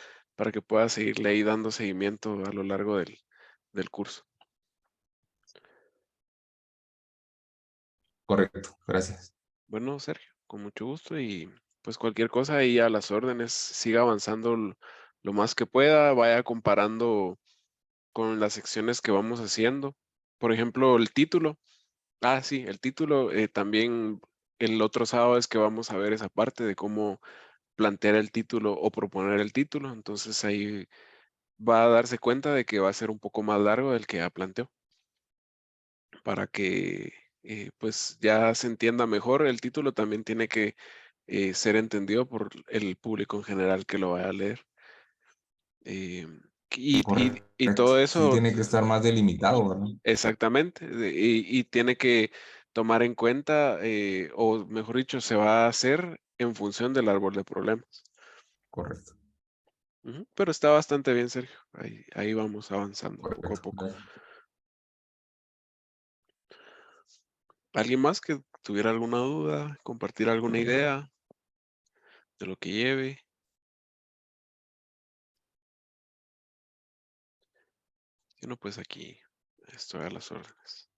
que pueda seguirle ahí dando seguimiento a lo largo del curso. Correcto. Gracias. Bueno, Sergio, con mucho gusto y pues cualquier cosa ahí a las órdenes, siga avanzando lo más que pueda, vaya comparando con las secciones que vamos haciendo. Por ejemplo, el título. Ah, sí, el título también el otro sábado es que vamos a ver esa parte de cómo plantear el título o proponer el título. Entonces ahí va a darse cuenta de que va a ser un poco más largo del que ya planteó para que pues ya se entienda mejor. El título también tiene que ser entendido por el público en general que lo vaya a leer. Y Correcto. todo Sí, eso, tiene que estar más delimitado, ¿verdad? exactamente, y tiene que tomar en cuenta, o mejor dicho, se va a hacer en función del árbol de problemas. Correcto. Ujú, pero está bastante bien, Sergio. Ahí vamos avanzando poco a Correcto. poco. ¿Alguien más que tuviera alguna duda, compartir alguna idea de lo que lleve? Si no, pues aquí estoy a las órdenes.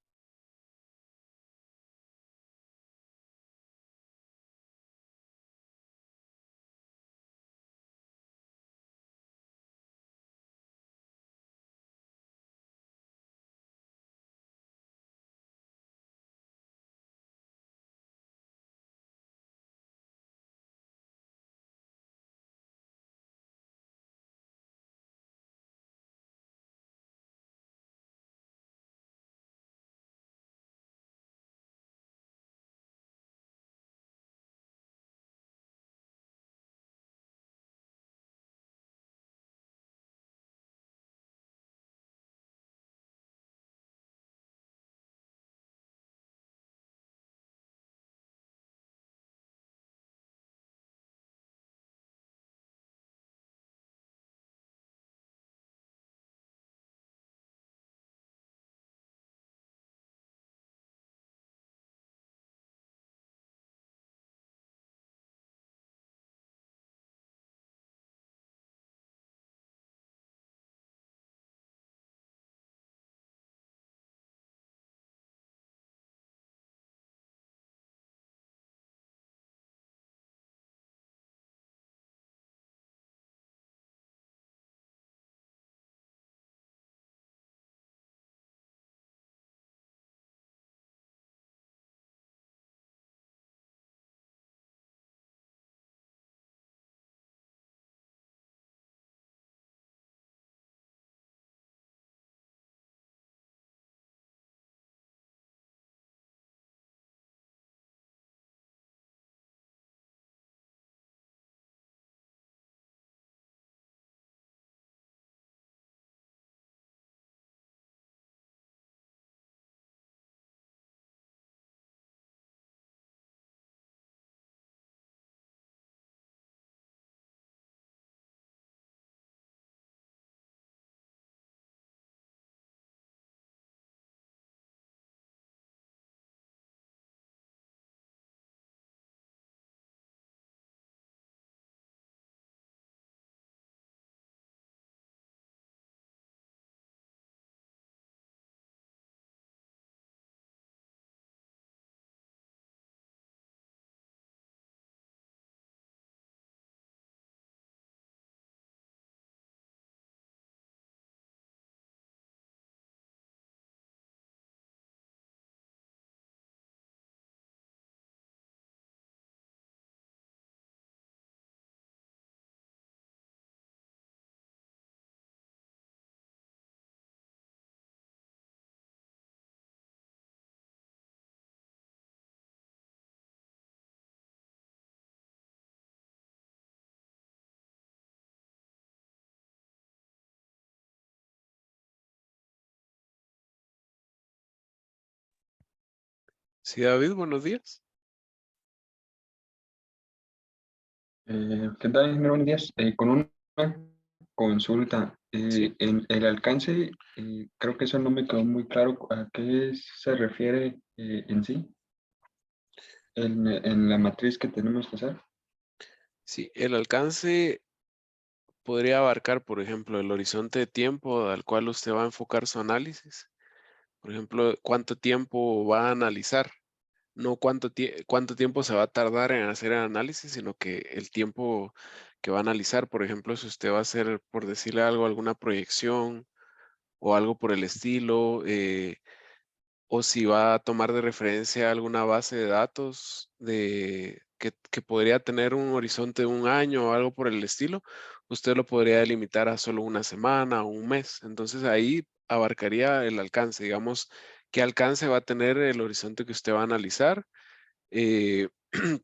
Sí, David, buenos días. ¿Qué tal, ingeniero? Buenos días. Con una consulta, Sí. en el alcance, creo que eso no me quedó muy claro a qué se refiere en sí, en la matriz que tenemos que hacer. Sí, el alcance podría abarcar, por ejemplo, el horizonte de tiempo al cual usted va a enfocar su análisis. Por ejemplo, cuánto tiempo va a analizar, no cuánto tiempo se va a tardar en hacer el análisis, sino que el tiempo que va a analizar. Por ejemplo, si usted va a hacer, por decirle algo, alguna proyección o algo por el estilo, o si va a tomar de referencia alguna base de datos que podría tener un horizonte de un año o algo por el estilo, usted lo podría delimitar a solo una semana o un mes. Entonces ahí abarcaría el alcance. Digamos qué alcance va a tener el horizonte que usted va a analizar.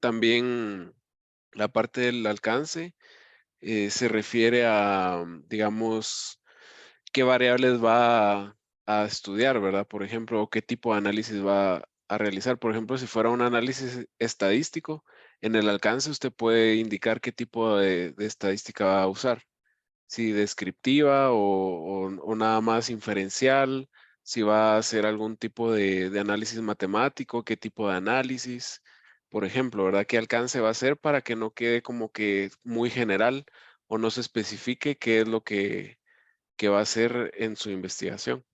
También la parte del alcance se refiere a, digamos, qué variables va a estudiar, ¿verdad? Por ejemplo, o qué tipo de análisis va a realizar. Por ejemplo, si fuera un análisis estadístico, en el alcance usted puede indicar qué tipo de estadística va a usar. Si descriptiva o nada más inferencial, si va a hacer algún tipo de análisis matemático, qué tipo de análisis, por ejemplo, ¿verdad? ¿Qué alcance va a ser para que no quede como que muy general o no se especifique qué es lo que va a hacer en su investigación?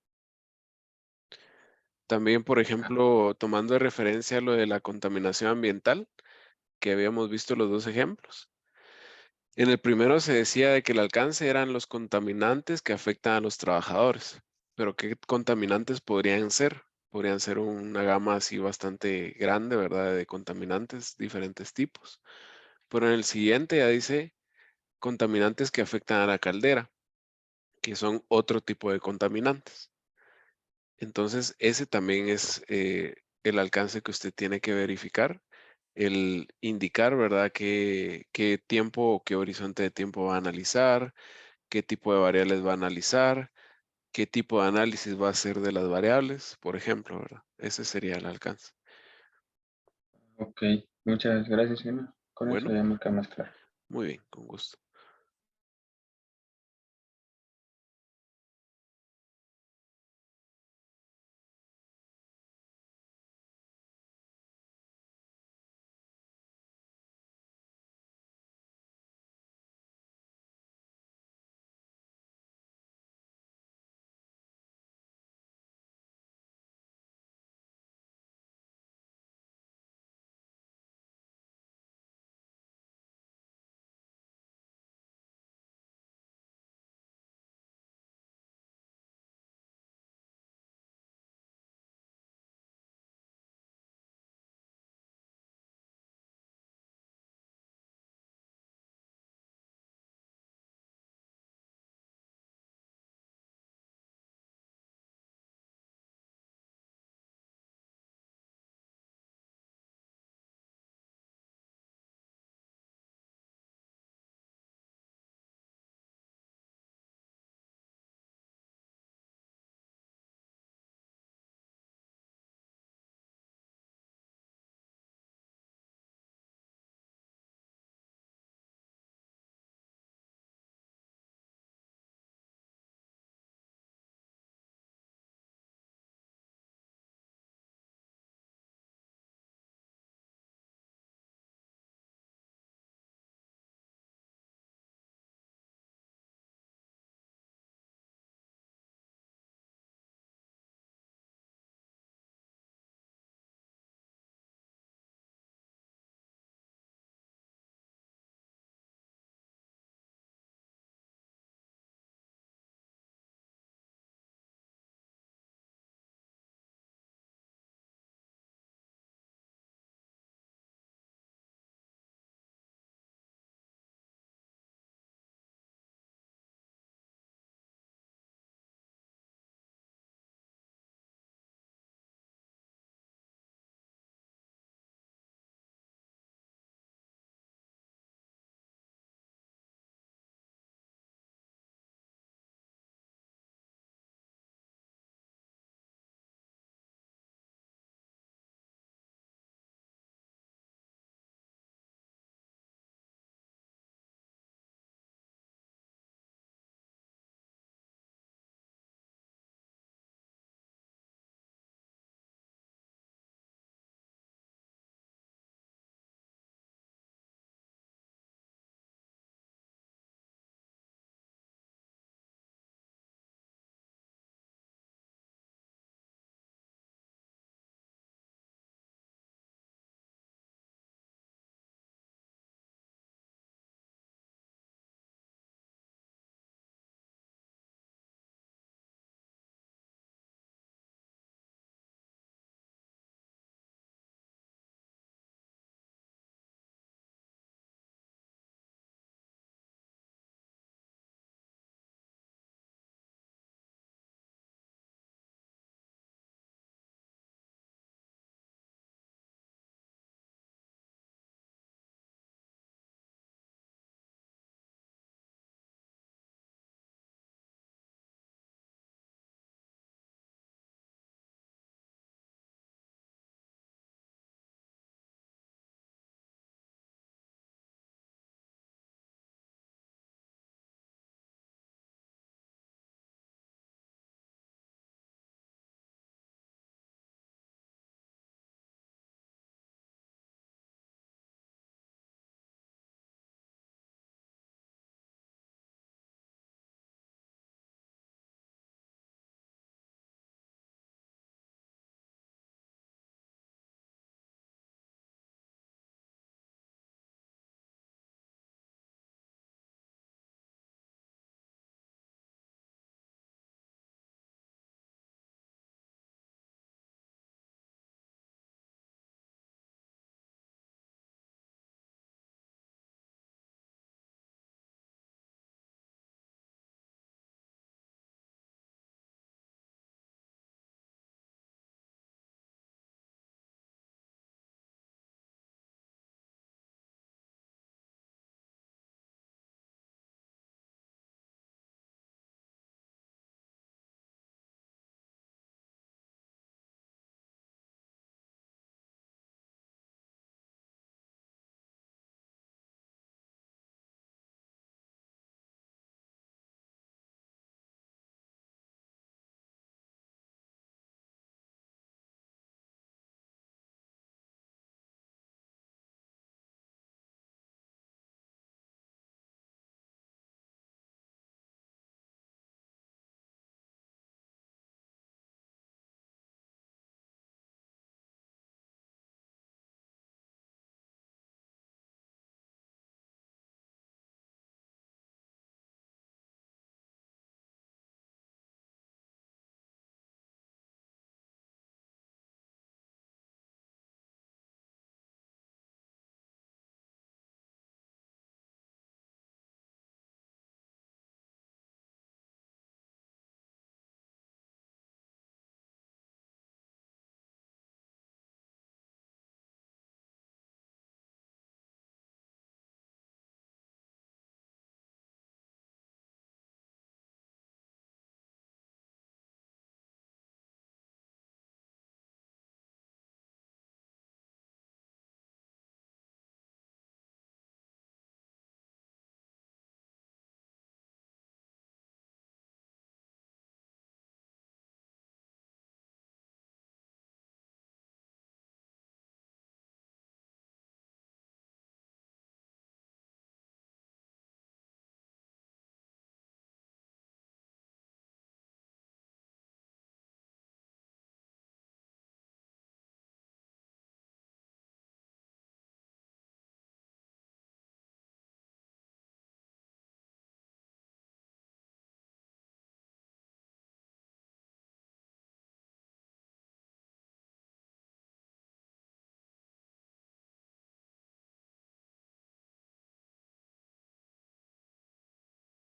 También, por ejemplo, tomando de referencia lo de la contaminación ambiental, que habíamos visto los dos ejemplos. En el primero se decía de que el alcance eran los contaminantes que afectan a los trabajadores, pero ¿qué contaminantes podrían ser? Podrían ser una gama así bastante grande, ¿verdad? De contaminantes, diferentes tipos. Pero en el siguiente ya dice contaminantes que afectan a la caldera, que son otro tipo de contaminantes. Entonces, ese también es el alcance que usted tiene que verificar, el indicar, ¿verdad? Qué tiempo o qué horizonte de tiempo va a analizar, qué tipo de variables va a analizar, qué tipo de análisis va a hacer de las variables, por ejemplo, ¿verdad? Ese sería el alcance. Ok, muchas gracias, Gina. Con eso Bueno, ya me queda más claro. muy bien, con gusto.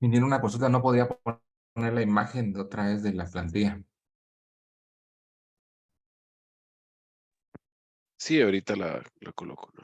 viniera una consulta, no podría poner la imagen de otra vez de la plantilla. Sí, ahorita la coloco, ¿no?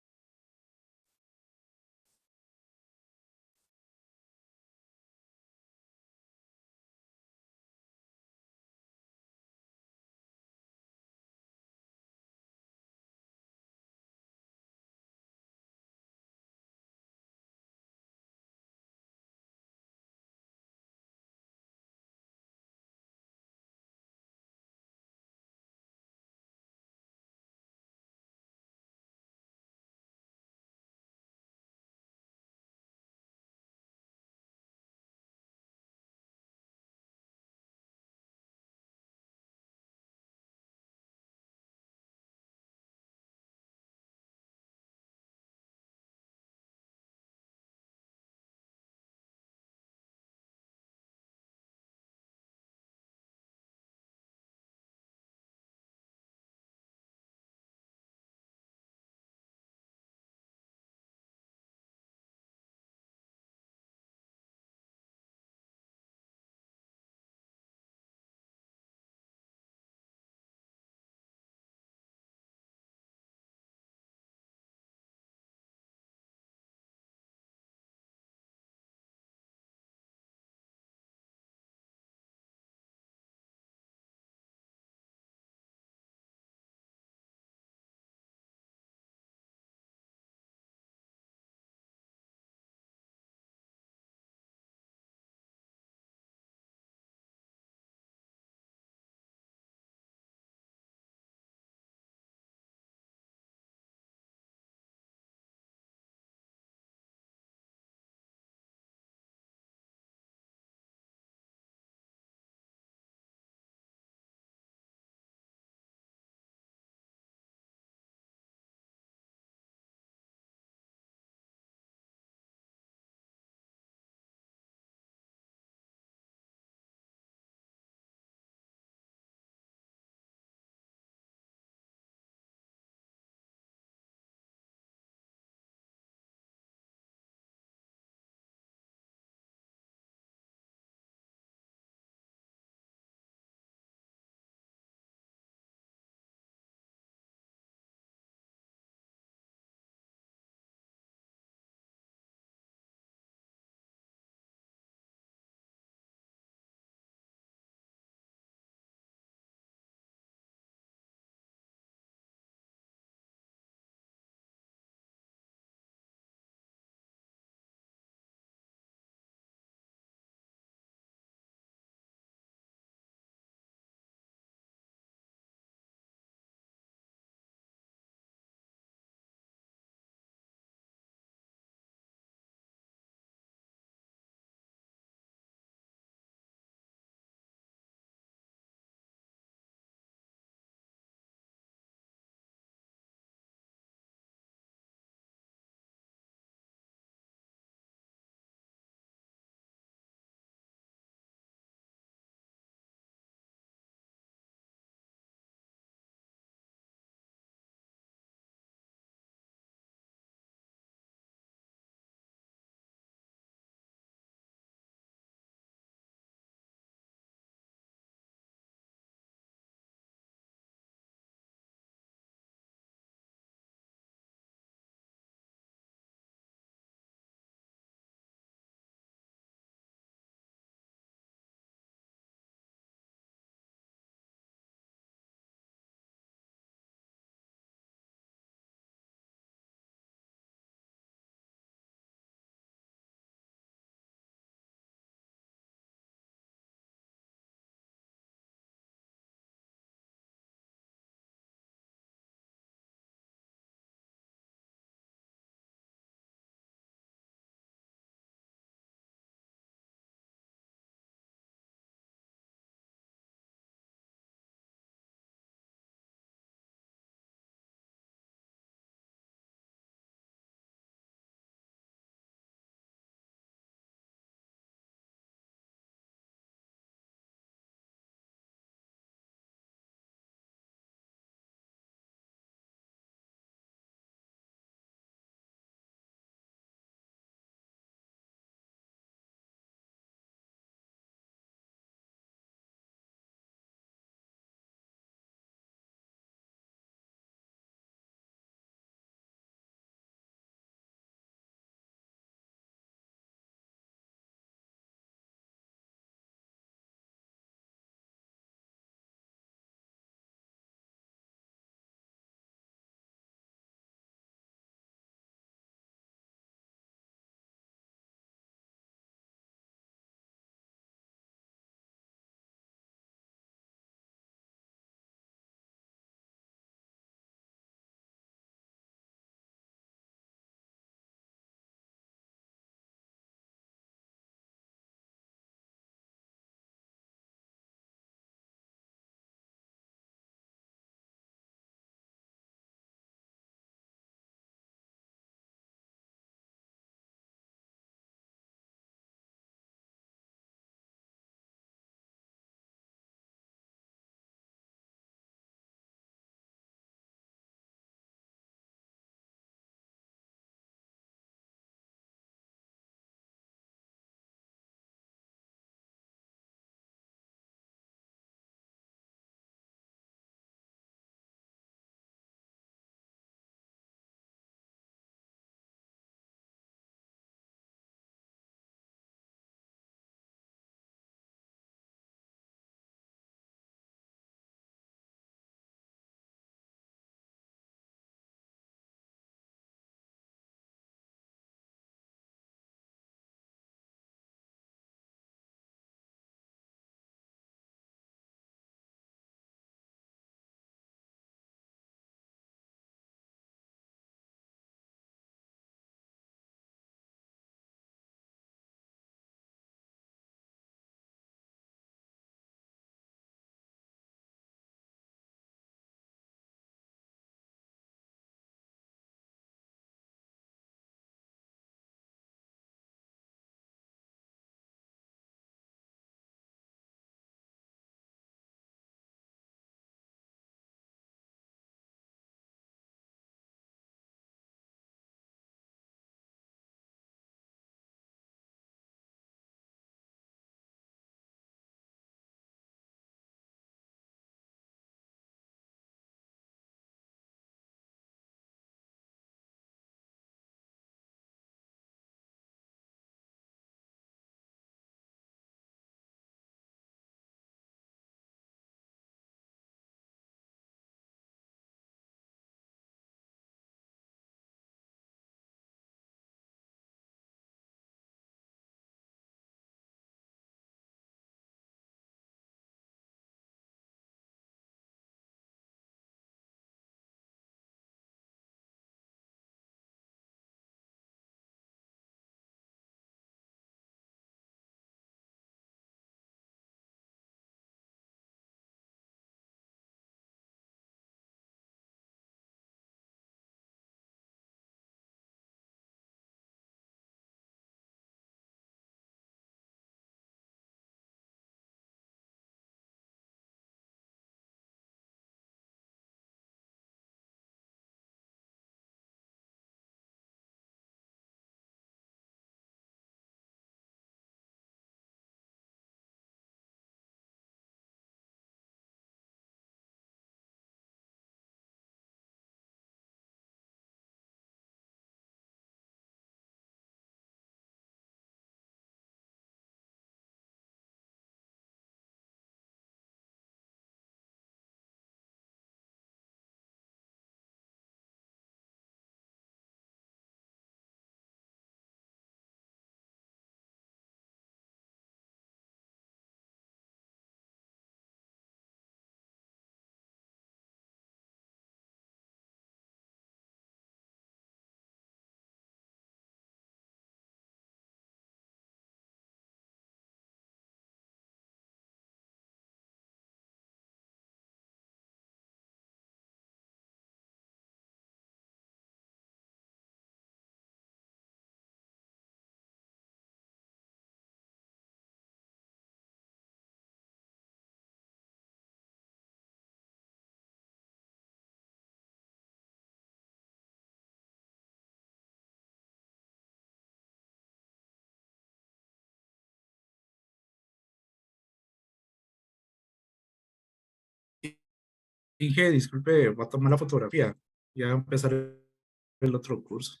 Inge, disculpe, voy a tomar la fotografía. Ya va a empezar el otro curso.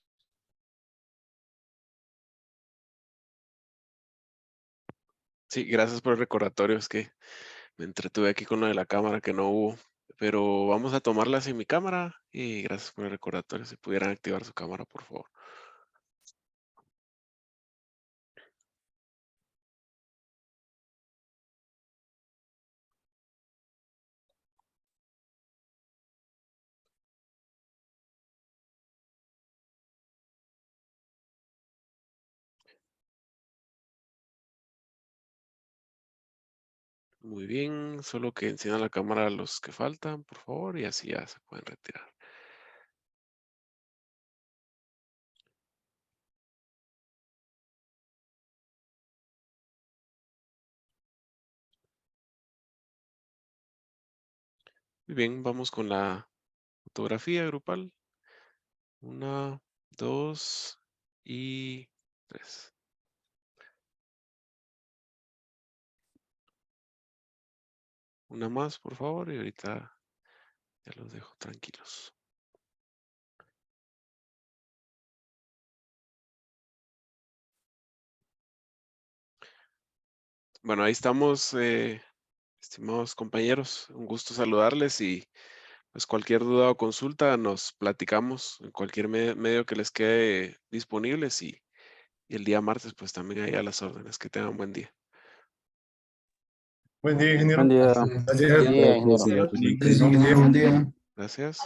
Sí, gracias por el recordatorio. Es que me entretuve aquí con lo de la cámara que no hubo. Pero vamos a tomarlas en mi cámara y gracias por el recordatorio. Si pudieran activar su cámara, por favor. Muy bien, solo que enciendan la cámara los que faltan, por favor, y así ya se pueden retirar. Muy bien, vamos con la fotografía grupal. 1, 2 y 3. Una más, por favor, y ahorita ya los dejo tranquilos. Bueno, ahí estamos, estimados compañeros. Un gusto saludarles y pues cualquier duda o consulta nos platicamos en cualquier medio que les quede disponibles y el día martes pues también ahí a las órdenes. Que tengan buen día. Buen día, ingeniero. Buen día. Gracias. Buen día, ingeniero. Ingeniero, buen día. Gracias.